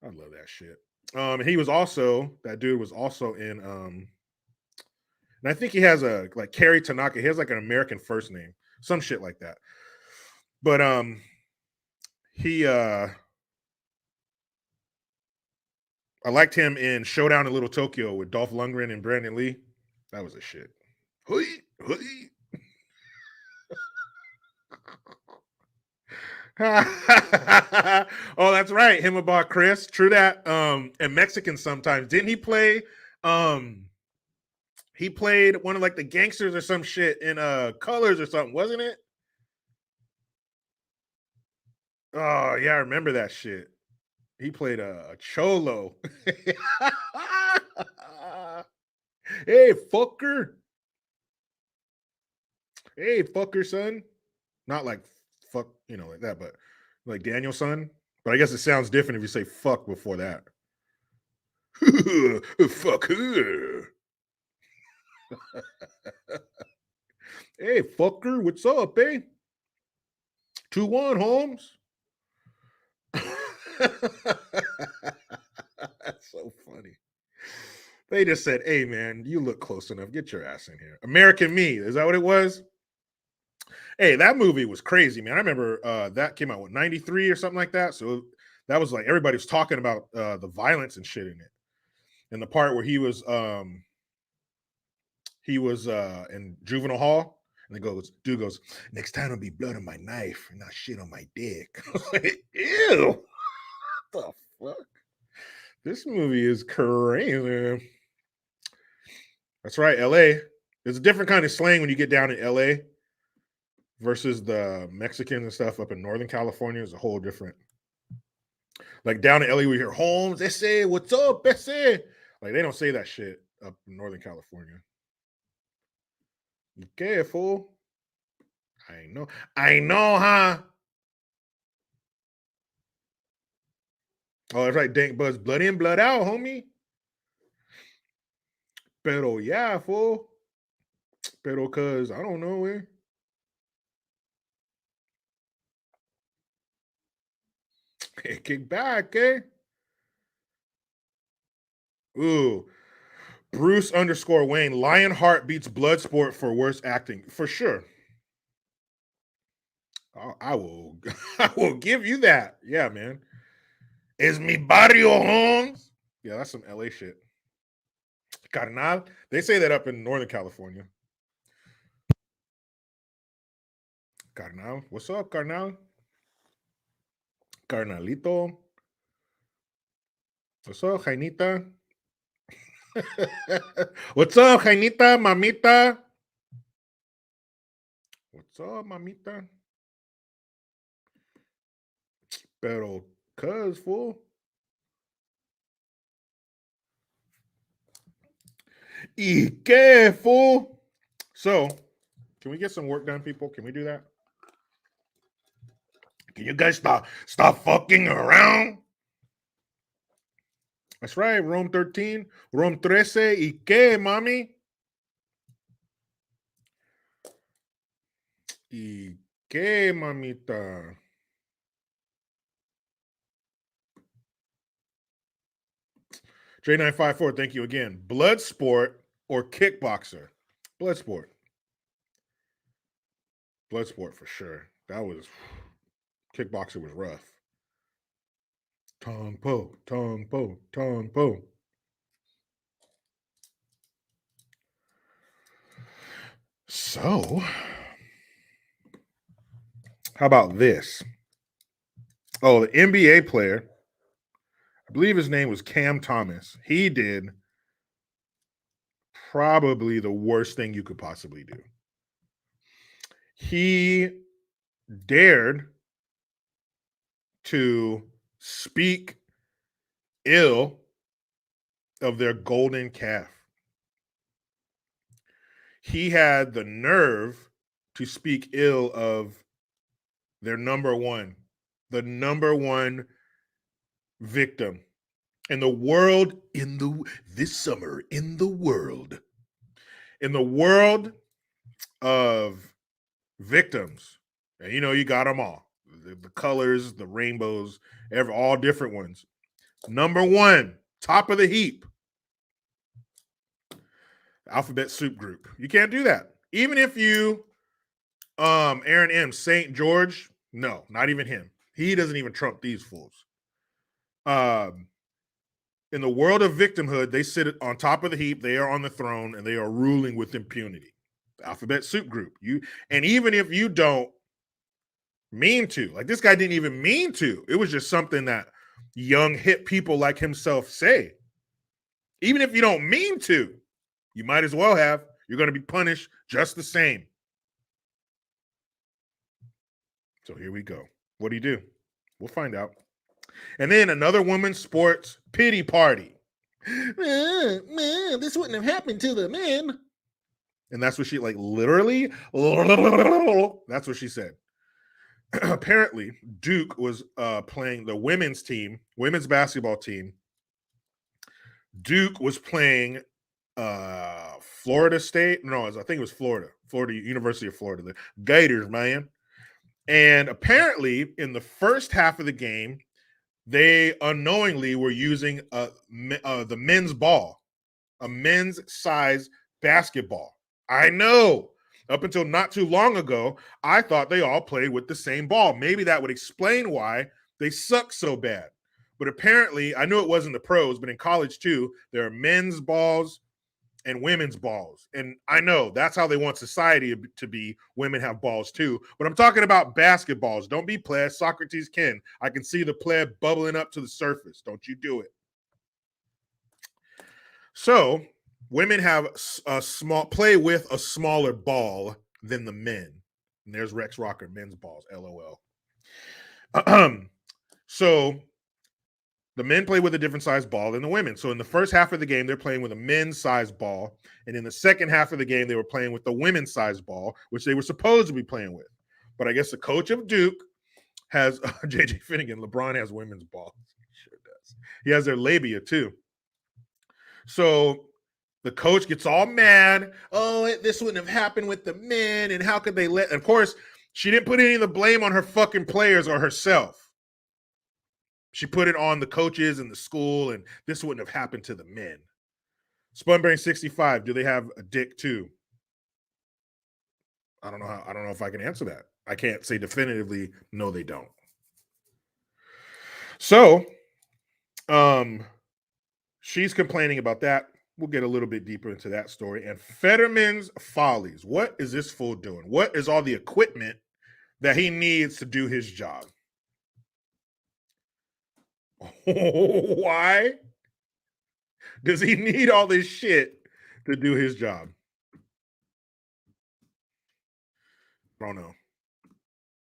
I love that shit. That dude was also in, and I think he has like Kerry Tanaka. He has like an American first name, some shit like that. But I liked him in Showdown in Little Tokyo with Dolph Lundgren and Brandon Lee. That was a shit. Hui, hui. Oh, that's right. Him about Chris. True that. And Mexican sometimes. Didn't he play? He played one of like the gangsters or some shit in Colors or something, wasn't it? Oh, yeah, I remember that shit. He played a cholo. Hey, fucker. Hey, fucker, son. Not like fuck, like that, but like Daniel, son. But I guess it sounds different if you say fuck before that. Fuck her. Hey, fucker, what's up, eh? 2-1, Holmes. That's so funny. They just said, hey, man, you look close enough. Get your ass in here. American Me. Is that what it was? Hey, that movie was crazy, man. I remember that came out, 93 or something like that? So that was like, everybody was talking about the violence and shit in it. And the part where he was in juvenile hall, and dude goes, next time it'll be blood on my knife and not shit on my dick. Ew. What the fuck? This movie is crazy. That's right, LA. There's a different kind of slang when you get down in LA versus the Mexicans and stuff up in Northern California. Is a whole different. Like down in LA, we hear Holmes, ese, what's up, ese? Like they don't say that shit up in Northern California. You careful. I know, huh? Oh, that's right, Dank Buzz. Blood in, blood out, homie. Pero yeah, fool. Pero cuz, I don't know, eh? Hey, kick back, eh? Ooh. Bruce _ Wayne. Lionheart beats Bloodsport for worst acting. For sure. I will I will give you that. Yeah, man. Es mi barrio, Holmes. Yeah, that's some LA shit. Carnal. They say that up in Northern California. Carnal. What's up, Carnal? Carnalito. What's up, Jainita? What's up, Jainita, mamita? What's up, mamita? Pero, cuz, fool. Y qué, fool? So, can we get some work done, people? Can we do that? Can you guys stop fucking around? That's right, Rome 13, Rome 13, y qué, mami? Y qué, mamita? J954, thank you again. Blood sport or kickboxer? Blood sport. Blood sport for sure. That was kickboxer was rough. Tong po, tong po, tong po. So, how about this? Oh, the NBA player, I believe his name was Cam Thomas. He did probably the worst thing you could possibly do. He dared to speak ill of their golden calf. He had the nerve to speak ill of their the number one victim in the world, this summer in the world of victims. And you got them all. The colors, the rainbows, all different ones. Number one, top of the heap. Alphabet soup group. You can't do that. Even if you Aaron M. St. George, no, not even him. He doesn't even trump these fools. In the world of victimhood, they sit on top of the heap. They are on the throne, and they are ruling with impunity. The alphabet soup group. And even if you don't mean to, like this guy didn't even mean to. It was just something that young hip people like himself say. Even if you don't mean to, you might as well have. You're going to be punished just the same. So here we go. What do you do? We'll find out. And then another women's sports pity party. Man, this wouldn't have happened to the men. And that's what she, like, literally, that's what she said. Apparently, Duke was playing the women's basketball team. Duke was playing Florida State. No, I think it was Florida University of Florida. The Gators, man. And apparently, in the first half of the game, they unknowingly were using the men's ball, a men's size basketball. I know. Up until not too long ago, I thought they all played with the same ball. Maybe that would explain why they suck so bad. But apparently, I knew it wasn't the pros, but in college too, there are men's balls and women's balls. And I know that's how they want society to be. Women have balls too. But I'm talking about basketballs. Don't be pleb. Socrates can. I can see the pleb bubbling up to the surface. Don't you do it. So women have a small play with a smaller ball than the men. And there's Rex Rocker men's balls. LOL. So the men play with a different size ball than the women. So in the first half of the game, they're playing with a men's size ball. And in the second half of the game, they were playing with the women's size ball, which they were supposed to be playing with. But I guess the coach of Duke has JJ Finnegan. LeBron has women's balls. He sure does. He has their labia too. So the coach gets all mad. Oh, this wouldn't have happened with the men. And how could they let? And of course, she didn't put any of the blame on her fucking players or herself. She put it on the coaches and the school, and this wouldn't have happened to the men. Spunbearing 65, do they have a dick too? I don't know if I can answer that. I can't say definitively, no, they don't. So, she's complaining about that. We'll get a little bit deeper into that story. And Fetterman's follies. What is this fool doing? What is all the equipment that he needs to do his job? Why does he need all this shit to do his job? I don't know.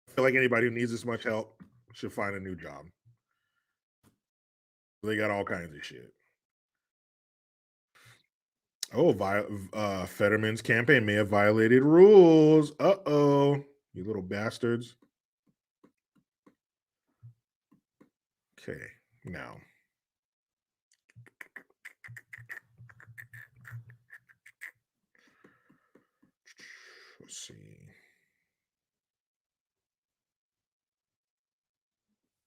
I feel like anybody who needs this much help should find a new job. They got all kinds of shit. Oh, Fetterman's campaign may have violated rules. Uh-oh, you little bastards. Okay, now. Let's see.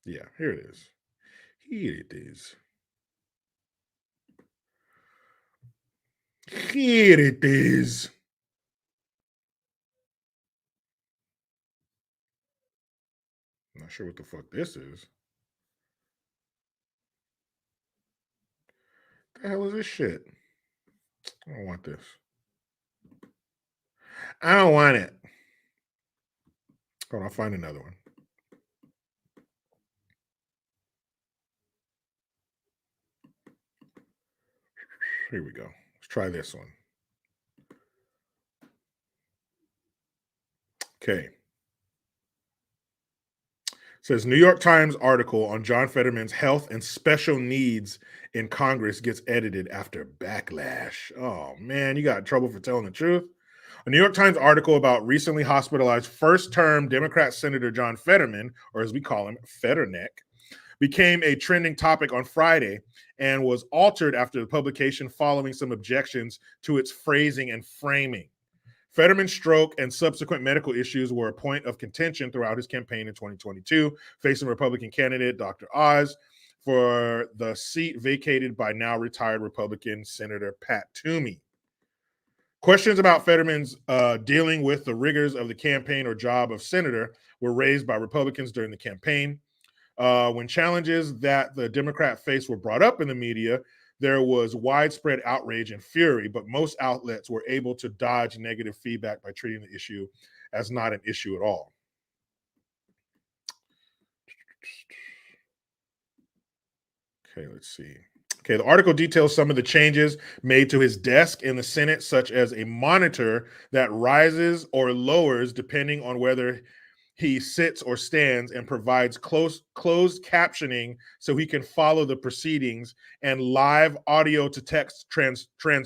Yeah, here it is. Here it is. Here it is. I'm not sure what the fuck this is. The hell is this shit? I don't want this. I don't want it. Hold on, I'll find another one. Here we go. Let's try this one. Okay. It says New York Times article on John Fetterman's health and special needs in Congress gets edited after backlash. Oh man, you got in trouble for telling the truth. A New York Times article about recently hospitalized first-term Democrat Senator John Fetterman, or as we call him, Fetterneck, became a trending topic on Friday and was altered after the publication following some objections to its phrasing and framing. Fetterman's stroke and subsequent medical issues were a point of contention throughout his campaign in 2022, facing Republican candidate Dr. Oz for the seat vacated by now retired Republican Senator Pat Toomey. Questions about Fetterman's dealing with the rigors of the campaign or job of senator were raised by Republicans during the campaign. When challenges that the Democrat faced were brought up in the media, there was widespread outrage and fury, but most outlets were able to dodge negative feedback by treating the issue as not an issue at all. Okay, let's see. Okay, the article details some of the changes made to his desk in the Senate, such as a monitor that rises or lowers depending on whether he sits or stands, and provides closed captioning so he can follow the proceedings, and live audio to text transcription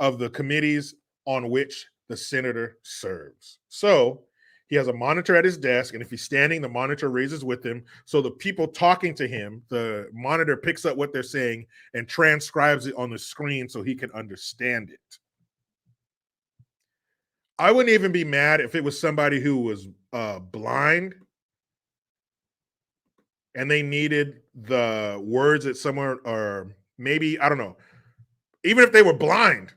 of the committees on which the senator serves. So he has a monitor at his desk, and if he's standing, the monitor raises with him. So the people talking to him, the monitor picks up what they're saying and transcribes it on the screen so he can understand it. I wouldn't even be mad if it was somebody who was blind and they needed the words at somewhere, or maybe, I don't know. Even if they were blind,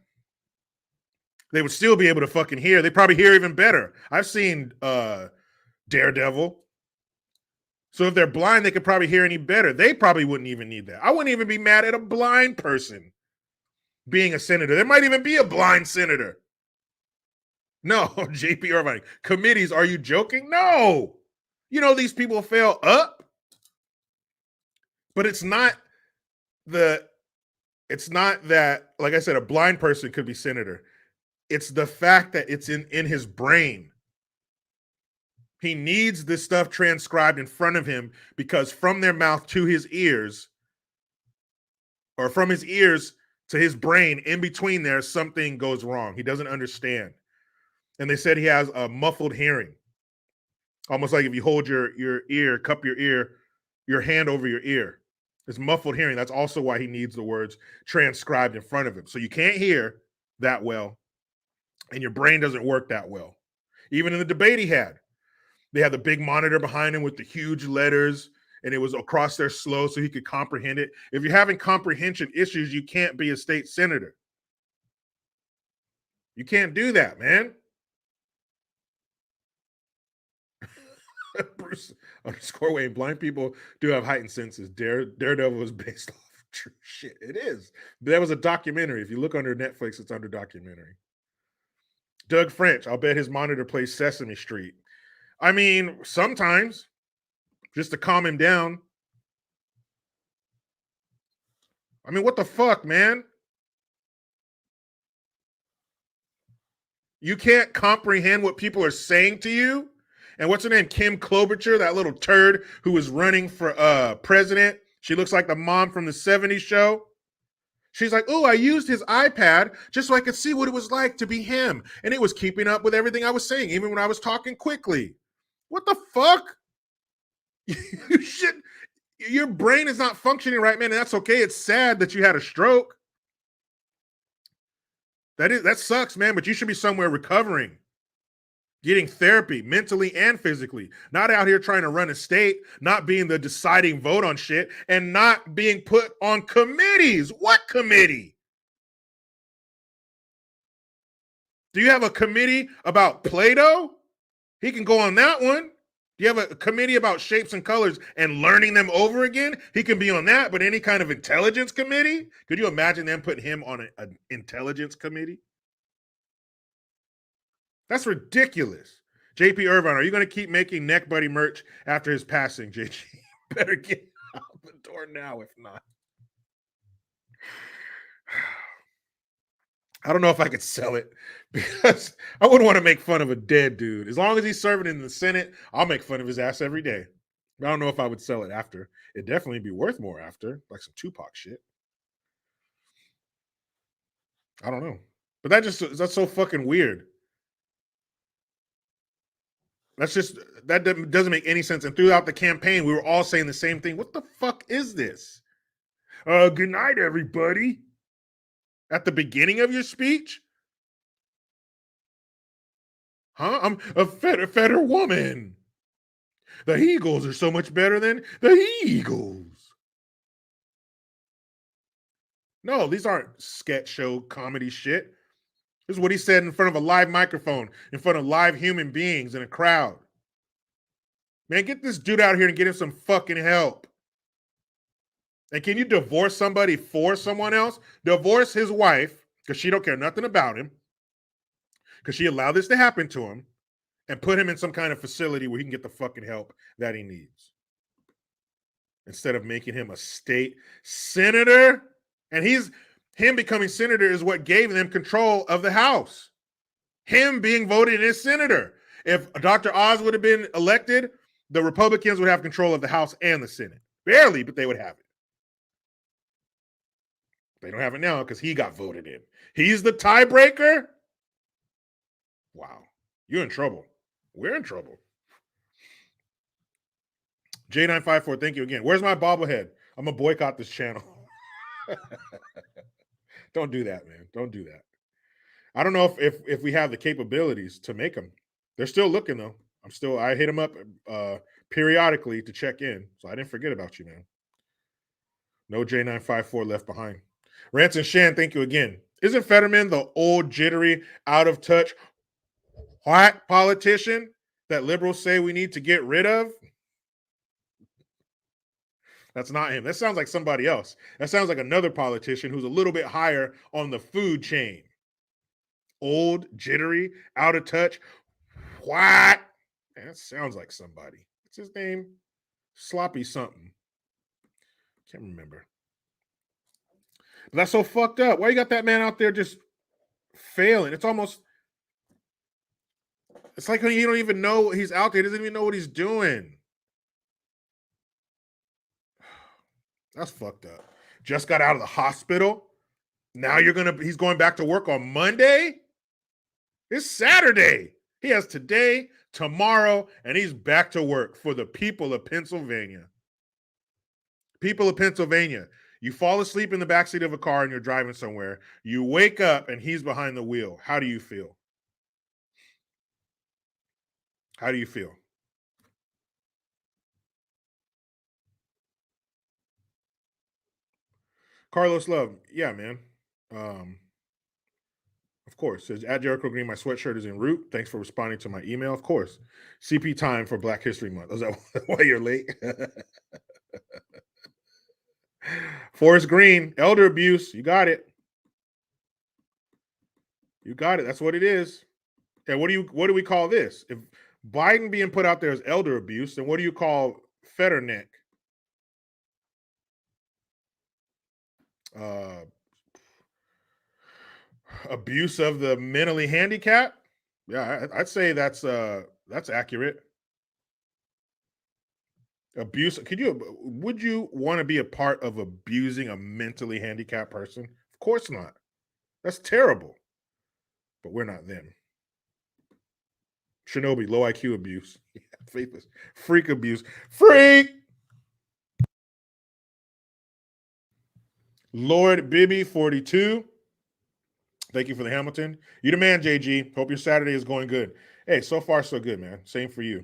they would still be able to fucking hear. They probably hear even better. I've seen Daredevil. So if they're blind, they could probably hear any better. They probably wouldn't even need that. I wouldn't even be mad at a blind person being a senator. There might even be a blind senator. No, JP Irvine. Committees, are you joking? No. You know, these people fail up. But it's not it's not that, like I said, a blind person could be senator. It's the fact that it's in his brain. He needs this stuff transcribed in front of him because from their mouth to his ears, or from his ears to his brain, in between there, something goes wrong. He doesn't understand. And they said he has a muffled hearing. Almost like if you hold your ear, cup your hand over your ear. It's muffled hearing. That's also why he needs the words transcribed in front of him. So you can't hear that well, and your brain doesn't work that well. Even in the debate he had, they had the big monitor behind him with the huge letters, and it was across there slow so he could comprehend it. If you're having comprehension issues, you can't be a state senator. You can't do that, man. Bruce _ Wayne. Blind people do have heightened senses. Daredevil is based off true shit. It is. There was a documentary. If you look under Netflix, it's under documentary. Doug French. I'll bet his monitor plays Sesame Street. I mean, sometimes, just to calm him down. I mean, what the fuck, man? You can't comprehend what people are saying to you? And what's her name? Kim Klobuchar, that little turd who was running for president. She looks like the mom from the 70s show. She's like, oh, I used his iPad just so I could see what it was like to be him. And it was keeping up with everything I was saying, even when I was talking quickly. What the fuck? You should, your brain is not functioning right, man, and that's okay. It's sad that you had a stroke. That sucks, man, but you should be somewhere recovering, getting therapy mentally and physically, not out here trying to run a state, not being the deciding vote on shit, and not being put on committees. What committee? Do you have a committee about Play-Doh? He can go on that one. Do you have a committee about shapes and colors and learning them over again? He can be on that, but any kind of intelligence committee? Could you imagine them putting him on an intelligence committee? That's ridiculous. JP Irvine, are you going to keep making Neck Buddy merch after his passing, JG? Better get out the door now, if not. I don't know if I could sell it because I wouldn't want to make fun of a dead dude. As long as he's serving in the Senate, I'll make fun of his ass every day. But I don't know if I would sell it after. It'd definitely be worth more after, like some Tupac shit. I don't know. But that's so fucking weird. That doesn't make any sense. And throughout the campaign, we were all saying the same thing. What the fuck is this? Good night, everybody. At the beginning of your speech? Huh? I'm a fetter woman. The Eagles are so much better than the Eagles. No, these aren't sketch show comedy shit. This is what he said in front of a live microphone, in front of live human beings in a crowd. Man, get this dude out here and get him some fucking help. And can you divorce somebody for someone else? Divorce his wife, because she don't care nothing about him, because she allowed this to happen to him, and put him in some kind of facility where he can get the fucking help that he needs. Instead of making him a state senator. And him becoming senator is what gave them control of the House. Him being voted in as senator. If Dr. Oz would have been elected, the Republicans would have control of the House and the Senate. Barely, but they would have it. They don't have it now because he got voted in. He's the tiebreaker? Wow. You're in trouble. We're in trouble. J954, thank you again. Where's my bobblehead? I'm going to boycott this channel. Don't do that, man. Don't do that. I don't know if we have the capabilities to make them. They're still looking, though. I hit them up periodically to check in. So I didn't forget about you, man. No J954 left behind. Ranson Shan, thank you again. Isn't Fetterman the old, jittery, out of touch, white politician that liberals say we need to get rid of? That's not him. That sounds like somebody else. That sounds like another politician who's a little bit higher on the food chain. Old, jittery, out of touch, white. Man, that sounds like somebody. What's his name? Sloppy something. Can't remember. That's so fucked up. Why you got that man out there just failing? It's like when you don't even know he's out there. He doesn't even know what he's doing. That's fucked up. Just got out of the hospital. Now he's going back to work on Monday. It's Saturday. He has today, tomorrow, and he's back to work for the people of Pennsylvania. People of Pennsylvania, you fall asleep in the backseat of a car and you're driving somewhere. You wake up and he's behind the wheel. How do you feel? How do you feel? Carlos Love, yeah, man. Of course. Says at Jericho Green, my sweatshirt is en route. Thanks for responding to my email. Of course. CP time for Black History Month. Is that why you're late? Forest Green, elder abuse. You got it. You got it. That's what it is. And what do we call this? If Biden being put out there as elder abuse, then what do you call Fetterman? Uh, abuse of the mentally handicapped? Yeah, I'd say that's accurate. Abuse. Would you want to be a part of abusing a mentally handicapped person? Of course not. That's terrible. But we're not them. Shinobi, low IQ abuse. Faithless. Freak abuse. Freak! Lord Bibby 42. Thank you for the Hamilton. You the man, JG. Hope your Saturday is going good. Hey, so far so good, man. Same for you.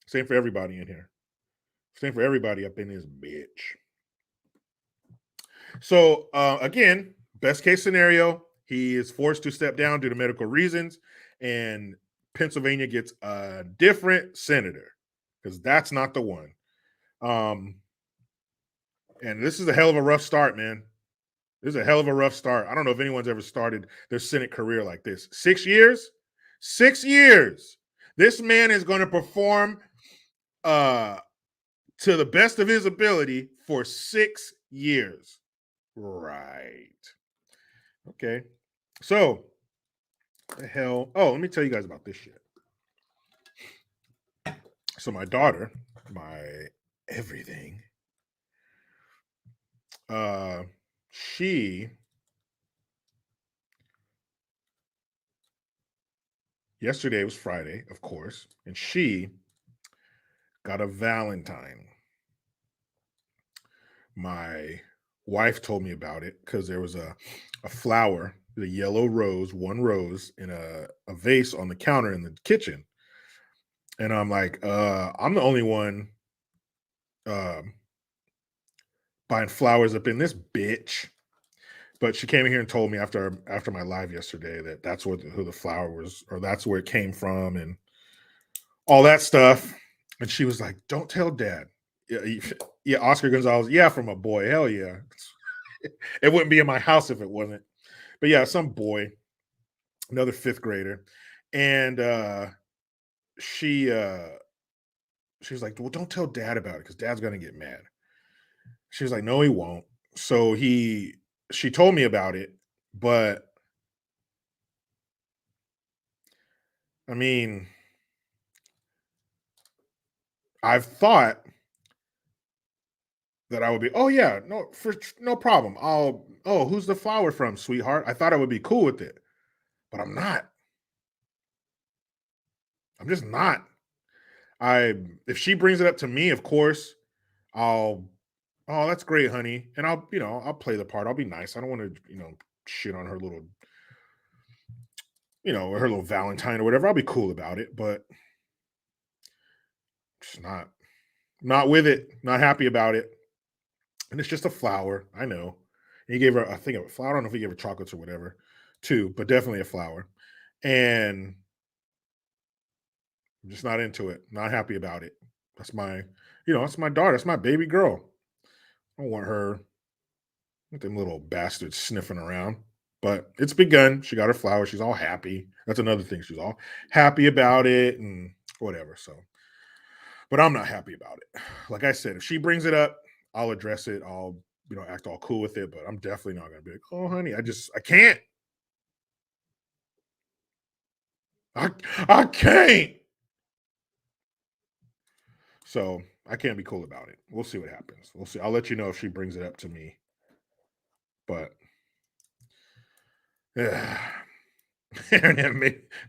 Same for everybody in here. Same for everybody up in this bitch. So again, best case scenario, he is forced to step down due to medical reasons, and Pennsylvania gets a different senator because that's not the one. And this is a hell of a rough start, man. This is a hell of a rough start. I don't know if anyone's ever started their Senate career like this. 6 years? 6 years. This man is going to perform to the best of his ability for 6 years. Right. Okay. So, the hell. Oh, let me tell you guys about this shit. So, my daughter, my everything, she yesterday was Friday, of course, and she got a Valentine. My wife told me about it because there was a flower, the yellow rose, one rose in a vase on the counter in the kitchen. And I'm like, I'm the only one buying flowers up in this bitch. But she came in here and told me after my live yesterday that that's who the flower was, or that's where it came from, and all that stuff. And she was like, "Don't tell Dad." Yeah, Oscar Gonzalez. Yeah, from a boy. Hell yeah. It wouldn't be in my house if it wasn't. But yeah, some boy, another fifth grader, and she was like, "Well, don't tell Dad about it because Dad's gonna get mad." She was like, "No, he won't." So she told me about it, but I mean, I've thought that I would be, oh yeah, no problem. Who's the flower from, sweetheart? I thought I would be cool with it, but I'm not. I'm just not. If she brings it up to me, of course, I'll, oh, that's great, honey, and I'll play the part. I'll be nice. I don't want to, shit on her little, her little Valentine or whatever. I'll be cool about it, but just not with it. Not happy about it. And it's just a flower. I know. And he gave her, I think, a flower. I don't know if he gave her chocolates or whatever, too, but definitely a flower. And I'm just not into it. Not happy about it. That's that's my daughter. That's my baby girl. I don't want her with them little bastards sniffing around. But it's begun. She got her flower. She's all happy. That's another thing. She's all happy about it and whatever. So, but I'm not happy about it. Like I said, if she brings it up, I'll address it. I'll act all cool with it, but I'm definitely not gonna be like, oh honey, I can't. I can't. So I can't be cool about it. We'll see what happens. We'll see. I'll let you know if she brings it up to me. But yeah.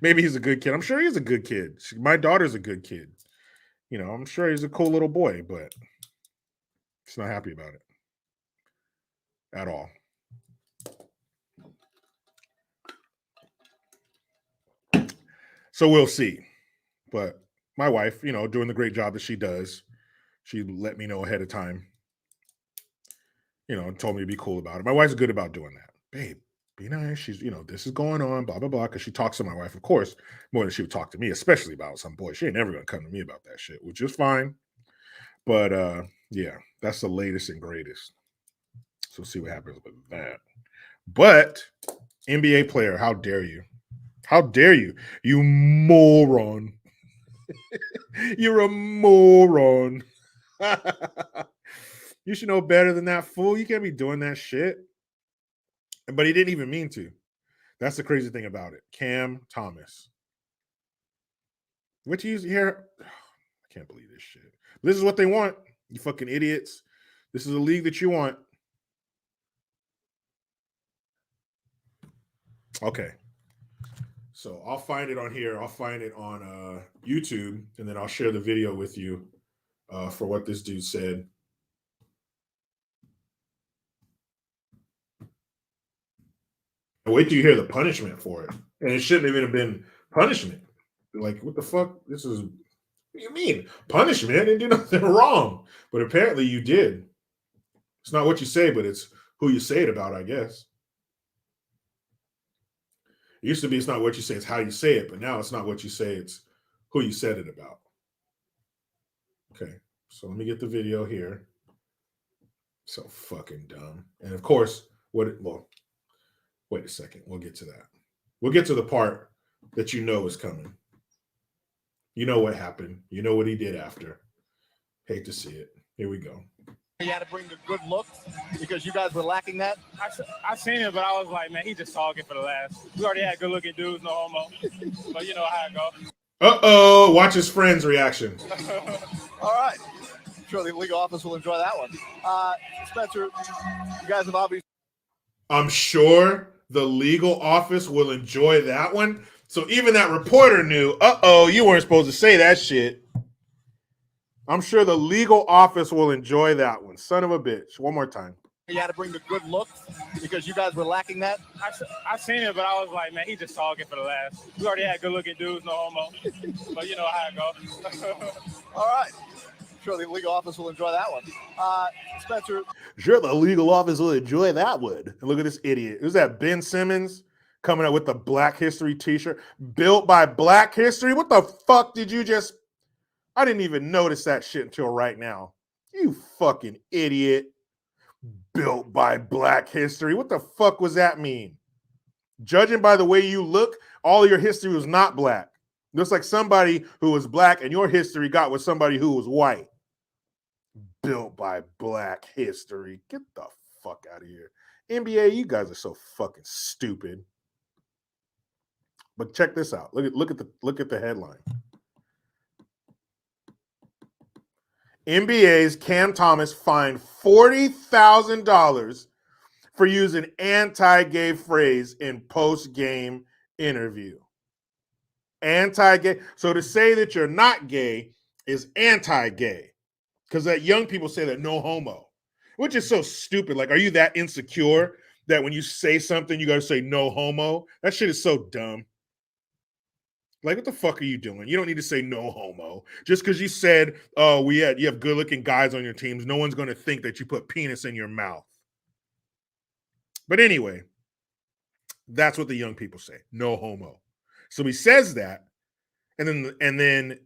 Maybe he's a good kid. I'm sure he's a good kid. My daughter's a good kid. I'm sure he's a cool little boy, but he's not happy about it at all. So we'll see. But my wife, doing the great job that she does, she let me know ahead of time, and told me to be cool about it. My wife's good about doing that. Babe, be nice. She's, this is going on, blah, blah, blah. Because she talks to my wife, of course, more than she would talk to me, especially about some boy. She ain't never going to come to me about that shit, which is fine. But yeah, that's the latest and greatest. So see what happens with that. But NBA player, how dare you? How dare you? You moron. You're a moron. You should know better than that, fool. You can't be doing that shit. But he didn't even mean to. That's the crazy thing about it. Cam Thomas. What you hear? I can't believe this shit. This is what they want. You fucking idiots. This is a league that you want. Okay. So I'll find it on here. I'll find it on YouTube, and then I'll share the video with you for what this dude said. And wait till you hear the punishment for it. And it shouldn't even have been punishment. Like, what the fuck? This is, what do you mean? Punishment? I didn't do nothing wrong. But apparently you did. It's not what you say, but it's who you say it about, I guess. It used to be it's not what you say, it's how you say it. But now it's not what you say, it's who you said it about. Okay, so let me get the video here. So fucking dumb. And of course, wait a second. We'll get to that. We'll get to the part that you know is coming. You know what happened. You know what he did after. Hate to see it. Here we go. He had to bring the good look because you guys were lacking that. I seen it, but I was like, man, he just talking for the last. We already had good-looking dudes, no homo. But you know how it goes. Uh-oh. Watch his friend's reaction. All right. I'm sure the legal office will enjoy that one. Spencer, you guys have obviously... I'm sure the legal office will enjoy that one. So even that reporter knew, uh-oh, you weren't supposed to say that shit. I'm sure the legal office will enjoy that one. Son of a bitch. One more time. He had to bring the good look because you guys were lacking that. I seen it, but I was like, man, he just talking for the last. We already had good-looking dudes, no homo. But you know how it goes. All right. I'm sure the legal office will enjoy that one. Spencer. Sure, the legal office will enjoy that one. And look at this idiot. Who's that? Ben Simmons coming up with the Black History t-shirt. Built by Black History? What the fuck did you just... I didn't even notice that shit until right now. You fucking idiot. Built by Black History. What the fuck was that mean? Judging by the way you look, all of your history was not black. Looks like somebody who was black and your history got with somebody who was white. Built by Black History. Get the fuck out of here. NBA, you guys are so fucking stupid. But check this out. Look at the headline. NBA's Cam Thomas fined $40,000 for using anti-gay phrase in post-game interview. Anti-gay. So to say that you're not gay is anti-gay. Because that young people say that no homo, which is so stupid. Like, are you that insecure that when you say something, you got to say no homo? That shit is so dumb. Like, what the fuck are you doing? You don't need to say no homo. Just because you said, oh, you have good-looking guys on your teams, no one's going to think that you put penis in your mouth. But anyway, that's what the young people say. No homo. So he says that, and then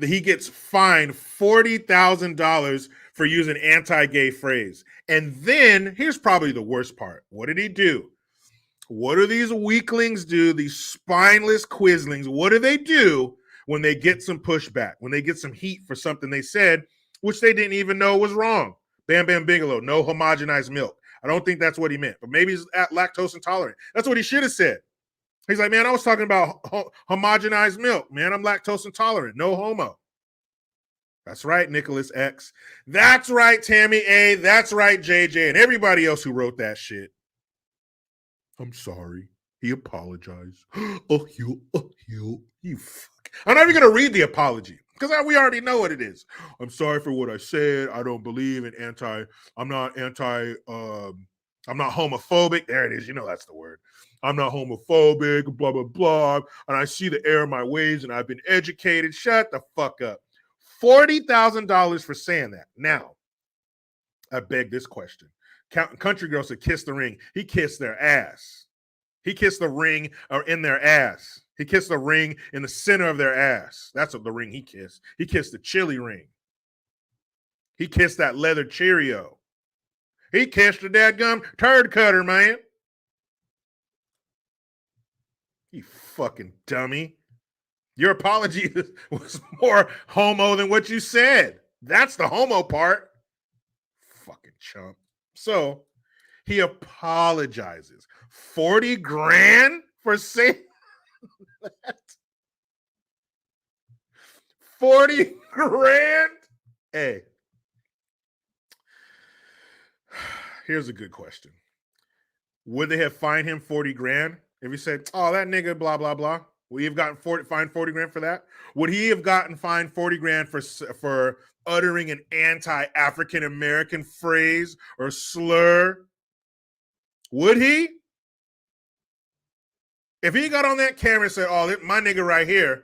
he gets fined $40,000 for using anti-gay phrase. And then, here's probably the worst part. What did he do? What do these weaklings do, these spineless quislings? What do they do when they get some pushback, when they get some heat for something they said, which they didn't even know was wrong? Bam Bam Bigelow, no homogenized milk. I don't think that's what he meant, but maybe he's lactose intolerant. That's what he should have said. He's like, man, I was talking about homogenized milk. Man, I'm lactose intolerant. No homo. That's right, Nicholas X. That's right, Tammy A. That's right, JJ, and everybody else who wrote that shit. I'm sorry. He apologized. You fuck. I'm not even going to read the apology because we already know what it is. I'm sorry for what I said. I don't believe in I'm not homophobic. There it is. You know that's the word. I'm not homophobic, blah, blah, blah. And I see the error of my ways and I've been educated. Shut the fuck up. $40,000 for saying that. Now, I beg this question. Country Girl said, kiss the ring. He kissed their ass. He kissed the ring or in their ass. He kissed the ring in the center of their ass. That's what the ring he kissed. He kissed the chili ring. He kissed that leather Cheerio. He kissed the dadgum turd cutter, man. You fucking dummy. Your apology was more homo than what you said. That's the homo part. Fucking chump. So he apologizes. 40 grand for saying that? 40 grand? Hey. Here's a good question. Would they have fined him 40 grand if he said, oh, that nigga, blah, blah, blah? Would he have gotten fined 40 grand for that? Would he have gotten fined 40 grand for uttering an anti-African American phrase or slur? Would he? If he got on that camera and said, oh, my nigga right here,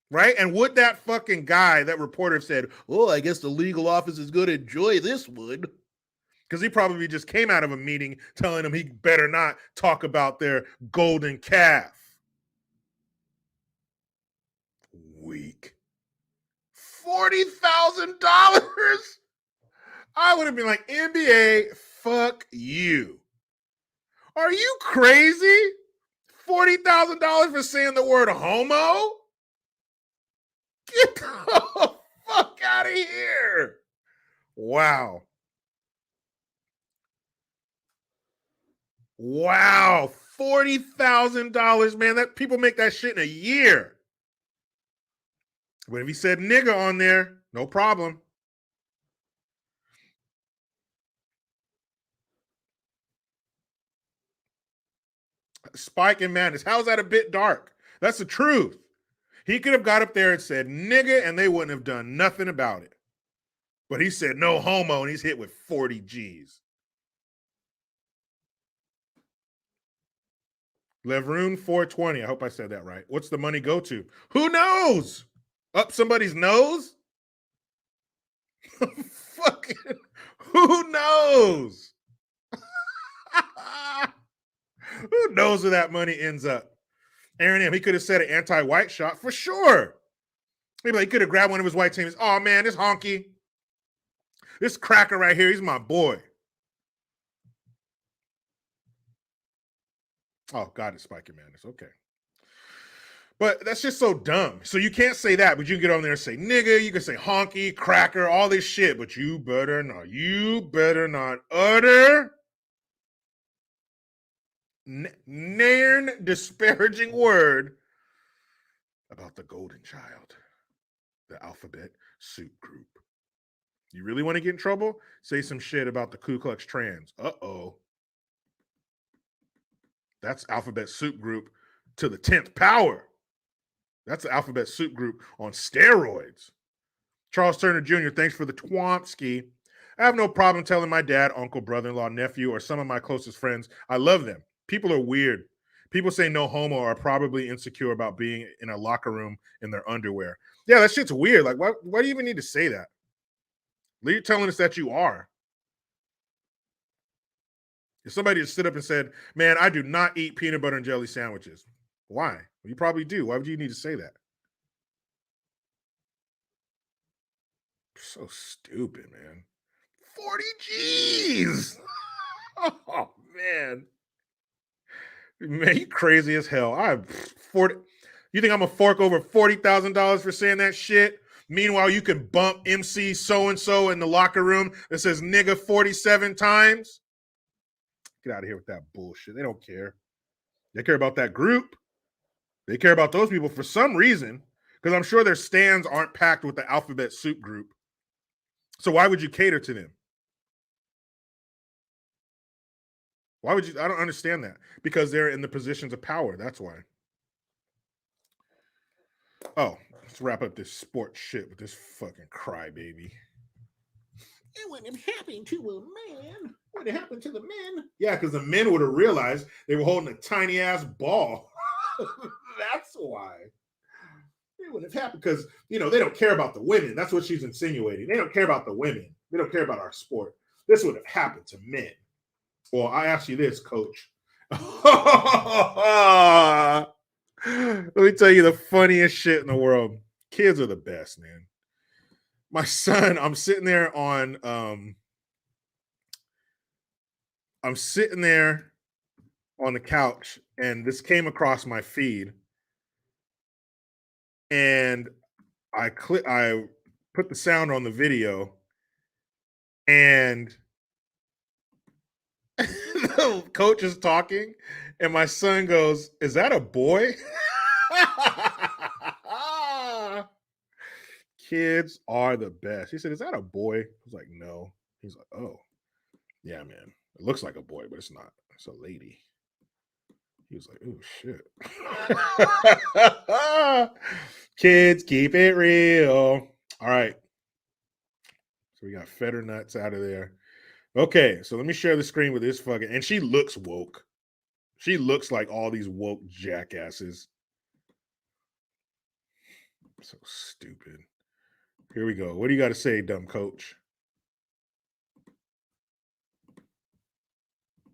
right? And would that fucking guy, that reporter, have said, oh, I guess the legal office is going to enjoy this one? Because he probably just came out of a meeting telling him he better not talk about their golden calf. Weak. $40,000? I would have been like, NBA, fuck you. Are you crazy? $40,000 for saying the word homo? Get the fuck out of here. Wow. Wow. $40,000, man. That people make that shit in a year. But if he said nigga on there, no problem. Spike and Madness. How's that a bit dark? That's the truth. He could have got up there and said nigga and they wouldn't have done nothing about it. But he said no homo and he's hit with 40 G's. Levroon 420. I hope I said that right. What's the money go to? Who knows? Up somebody's nose? Fucking who knows? Who knows where that money ends up? Aaron M. He could have said an anti-white shot for sure. Maybe he could have grabbed one of his white teammates. Oh man, this honky. This cracker right here, he's my boy. Oh, God, it's Spike and Madness. Okay. But that's just so dumb. So you can't say that, but you can get on there and say nigga, you can say honky, cracker, all this shit, but you better not utter nairn disparaging word about the golden child, the alphabet soup group. You really want to get in trouble? Say some shit about the Ku Klux Trans. Uh-oh. That's alphabet soup group to the 10th power. That's the alphabet soup group on steroids. Charles Turner Jr., thanks for the Twomsky. I have no problem telling my dad, uncle, brother-in-law, nephew, or some of my closest friends I love them. People are weird. People say no homo are probably insecure about being in a locker room in their underwear. Yeah, that shit's weird. Like, why do you even need to say that? You're telling us that you are. If somebody just stood up and said, man, I do not eat peanut butter and jelly sandwiches. Why? Well, you probably do. Why would you need to say that? So stupid, man. 40 G's. Oh, man. Man, you crazy as hell. You think I'm going to fork over $40,000 for saying that shit? Meanwhile, you can bump MC so-and-so in the locker room that says nigga 47 times. Get out of here with that bullshit. They don't care. They care about that group. They care about those people for some reason, because I'm sure their stands aren't packed with the alphabet soup group. So why would you cater to them? Why would you? I don't understand that. Because they're in the positions of power. That's why. Oh, let's wrap up this sports shit with this fucking crybaby. It wouldn't have happened to a man. What happened to the men? Yeah, because the men would have realized they were holding a tiny ass ball. That's why. It wouldn't have happened because, they don't care about the women. That's what she's insinuating. They don't care about the women. They don't care about our sport. This would have happened to men. Well, I ask you this, coach. Let me tell you the funniest shit in the world. Kids are the best, man. My son, I'm sitting there on the couch, and this came across my feed, and I put the sound on the video, and the coach is talking, and my son goes, "Is that a boy?" Kids are the best. He said, "Is that a boy?" I was like, "No." He's like, "Oh, yeah, man. It looks like a boy, but it's not. It's a lady." He was like, "Oh, shit." Kids, keep it real. All right. So we got Fetter nuts out of there. Okay, so let me share the screen with this fucking, and she looks woke. She looks like all these woke jackasses. So stupid. Here we go. What do you got to say, dumb coach?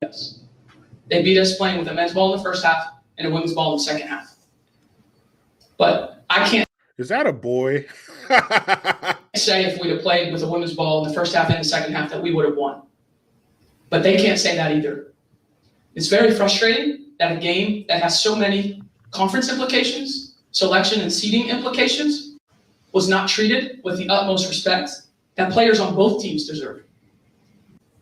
Yes. They beat us playing with a men's ball in the first half and a women's ball in the second half. But I can't Is that a boy? say if we'd have played with a women's ball in the first half and the second half that we would have won. But they can't say that either. It's very frustrating that a game that has so many conference implications, selection and seeding implications, was not treated with the utmost respect that players on both teams deserve.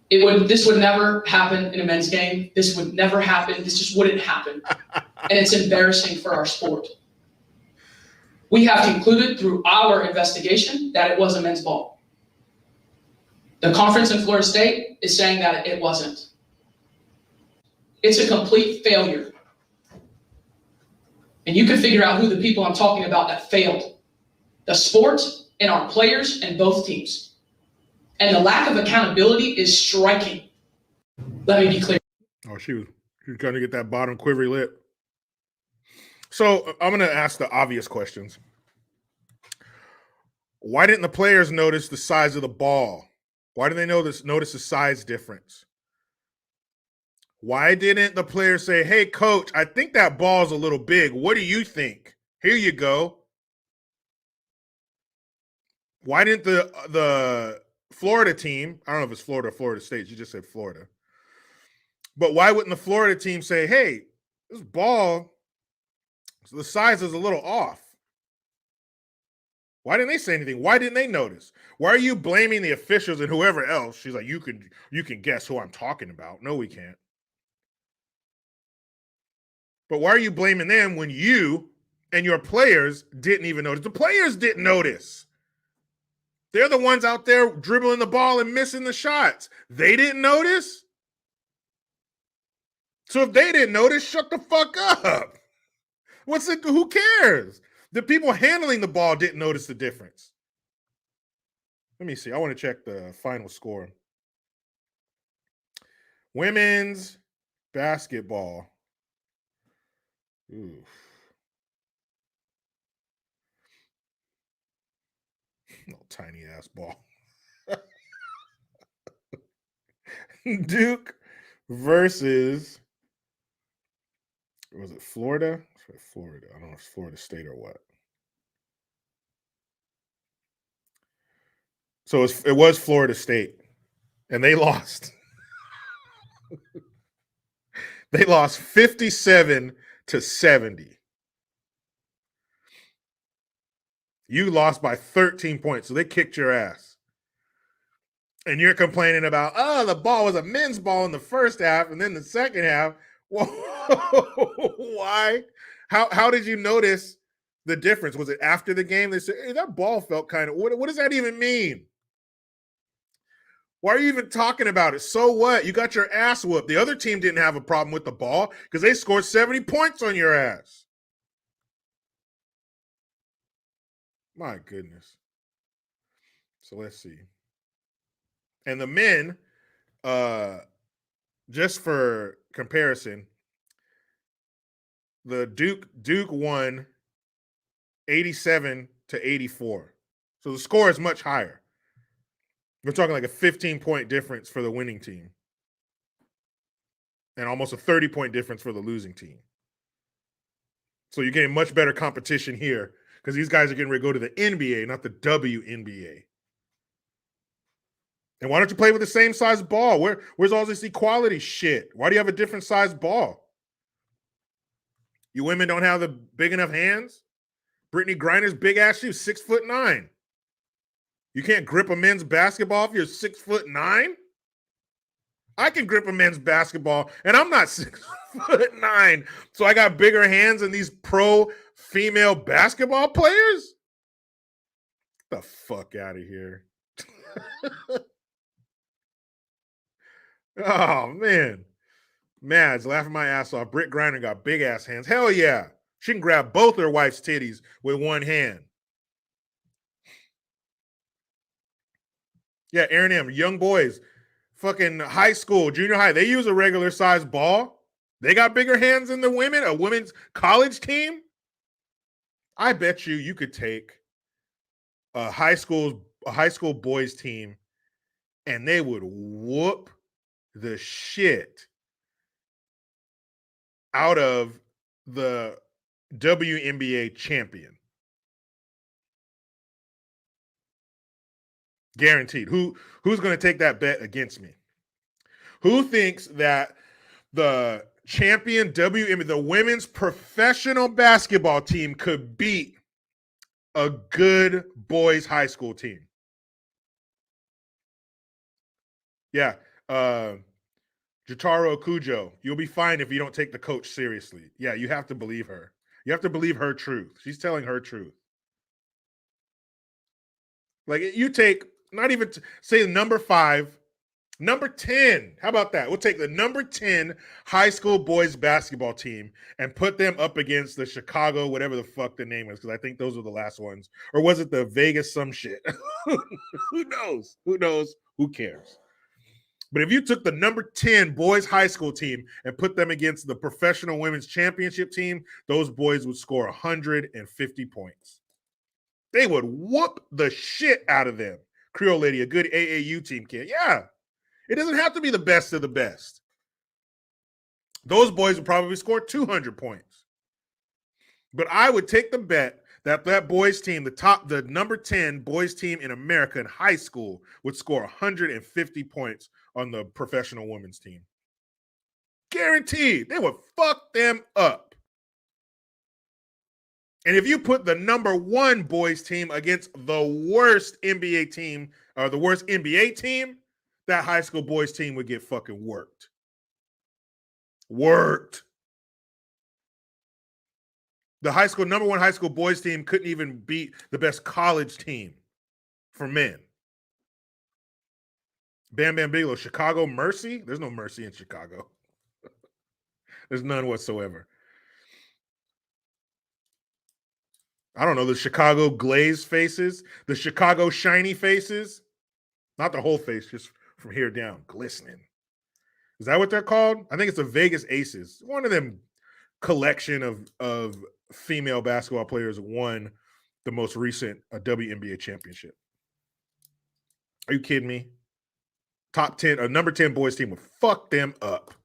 This would never happen in a men's game. This would never happen. This just wouldn't happen. And it's embarrassing for our sport. We have concluded through our investigation that it was a men's ball. The conference in Florida State is saying that it wasn't. It's a complete failure. And you can figure out who the people I'm talking about that failed. The sport and our players and both teams. And the lack of accountability is striking. Let me be clear. Oh, she was trying to get that bottom quivery lip. So I'm going to ask the obvious questions. Why didn't the players notice the size of the ball? Why didn't they notice the size difference? Why didn't the players say, "Hey, coach, I think that ball's a little big. What do you think? Here you go." Why didn't the Florida team, I don't know if it's Florida or Florida State, you just said Florida, but why wouldn't the Florida team say, "Hey, this ball, the size is a little off"? Why didn't they say anything? Why didn't they notice? Why are you blaming the officials and whoever else? She's like, you can guess who I'm talking about. No, we can't. But why are you blaming them when you and your players didn't even notice? The players didn't notice. They're the ones out there dribbling the ball and missing the shots. They didn't notice? So if they didn't notice, shut the fuck up. Who cares? The people handling the ball didn't notice the difference. Let me see. I want to check the final score. Women's basketball. Ooh. Little tiny ass ball. Duke versus, was it Florida? Florida. I don't know if it's Florida State or what. So it was Florida State, and they lost. They lost 57-70. You lost by 13 points, so they kicked your ass. And you're complaining about, oh, the ball was a men's ball in the first half, and then the second half. Whoa, why? How did you notice the difference? Was it after the game? They said, hey, that ball felt kind of, what does that even mean? Why are you even talking about it? So what? You got your ass whooped. The other team didn't have a problem with the ball because they scored 70 points on your ass. My goodness. So let's see. And the men, just for comparison, the Duke won 87 to 84. So the score is much higher. We're talking like a 15-point difference for the winning team and almost a 30-point difference for the losing team. So you're getting much better competition here because these guys are getting ready to go to the NBA, not the WNBA. And why don't you play with the same size ball? Where's all this equality shit? Why do you have a different size ball? You women don't have the big enough hands? Brittany Griner's big ass, she was 6'9". You can't grip a men's basketball if you're 6'9". I can grip a men's basketball, and I'm not 6'9". So I got bigger hands than these pro female basketball players? Get the fuck out of here. Oh, man. Mads laughing my ass off. Britt Griner got big ass hands. Hell yeah. She can grab both her wife's titties with one hand. Yeah, Aaron M. Young boys, fucking high school, junior high, they use a regular size ball. They got bigger hands than the women, a women's college team. I bet you could take a high school boys team and they would whoop the shit out of the WNBA champion. Guaranteed. Who's going to take that bet against me? Who thinks that the champion WNBA, the women's professional basketball team, could beat a good boys high school team? Yeah. Jotaro Kujo, you'll be fine if you don't take the coach seriously. Yeah, you have to believe her. You have to believe her truth. She's telling her truth. Like, you take, not even, say, number 5, number 10. How about that? We'll take the number 10 high school boys basketball team and put them up against the Chicago, whatever the fuck the name is, because I think those were the last ones. Or was it the Vegas some shit? Who knows? Who knows? Who cares? But if you took the number 10 boys high school team and put them against the professional women's championship team, those boys would score 150 points. They would whoop the shit out of them. Creole Lady, a good AAU team kid. Yeah. It doesn't have to be the best of the best. Those boys would probably score 200 points. But I would take the bet that boys team, the number 10 boys team in America in high school, would score 150 points on the professional women's team. Guaranteed. They would fuck them up. And if you put the number 1 boys team against the worst NBA team, or the worst NBA team, that high school boys team would get fucking worked. Worked. The number 1 high school boys team couldn't even beat the best college team for men. Bam Bam Bigelow, Chicago Mercy? There's no mercy in Chicago. There's none whatsoever. I don't know, the Chicago glazed faces, the Chicago shiny faces. Not the whole face, just from here down, glistening. Is that what they're called? I think it's the Vegas Aces. One of them collection of female basketball players won the most recent WNBA championship. Are you kidding me? Top 10, a number 10 boys team would fuck them up.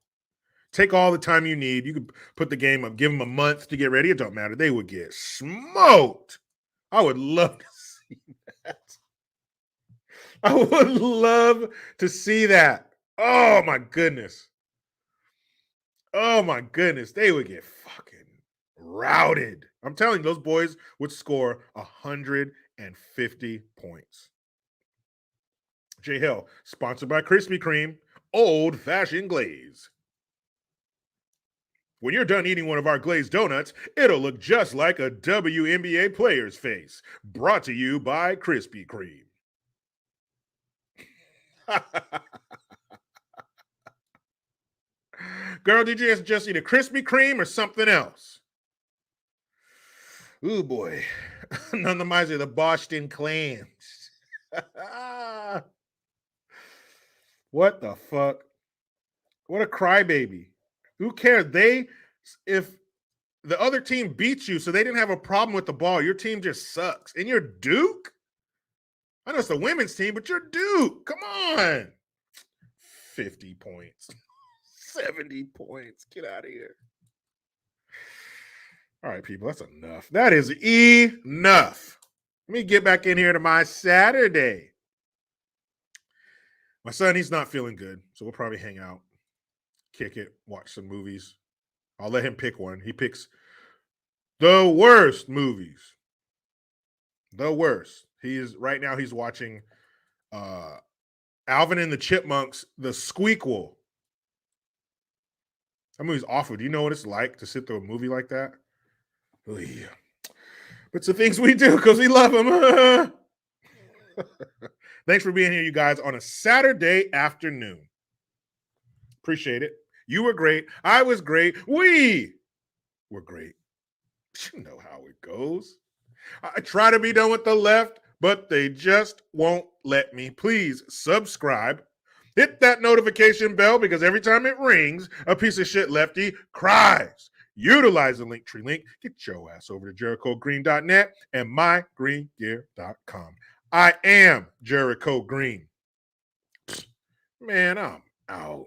Take all the time you need. You could put the game up, give them a month to get ready. It don't matter. They would get smoked. I would love to see that. I would love to see that. Oh, my goodness. Oh, my goodness. They would get fucking routed. I'm telling you, those boys would score 150 points. J Hill, sponsored by Krispy Kreme, old-fashioned glaze. When you're done eating one of our glazed donuts, it'll look just like a WNBA player's face. Brought to you by Krispy Kreme. Girl, did you just eat a Krispy Kreme or something else? Ooh, boy. None of mine are the Boston clams. What the fuck? What a crybaby. Who cares? If the other team beats you, so they didn't have a problem with the ball, your team just sucks. And you're Duke? I know it's the women's team, but you're Duke. Come on. 50 points. 70 points. Get out of here. All right, people, that's enough. That is enough. Let me get back in here to my Saturday. My son, he's not feeling good, so we'll probably hang out, kick it, watch some movies. I'll let him pick one. He picks the worst movies. The worst. Right now he's watching Alvin and the Chipmunks, The Squeakquel. That movie's awful. Do you know what it's like to sit through a movie like that? Oh, yeah. But it's the things we do because we love them. Thanks for being here, you guys, on a Saturday afternoon. Appreciate it. You were great. I was great. We were great. You know how it goes. I try to be done with the left, but they just won't let me. Please subscribe. Hit that notification bell because every time it rings, a piece of shit lefty cries. Utilize the Linktree link. Get your ass over to JerichoGreen.net and mygreengear.com. I am Jericho Green. Man, I'm out.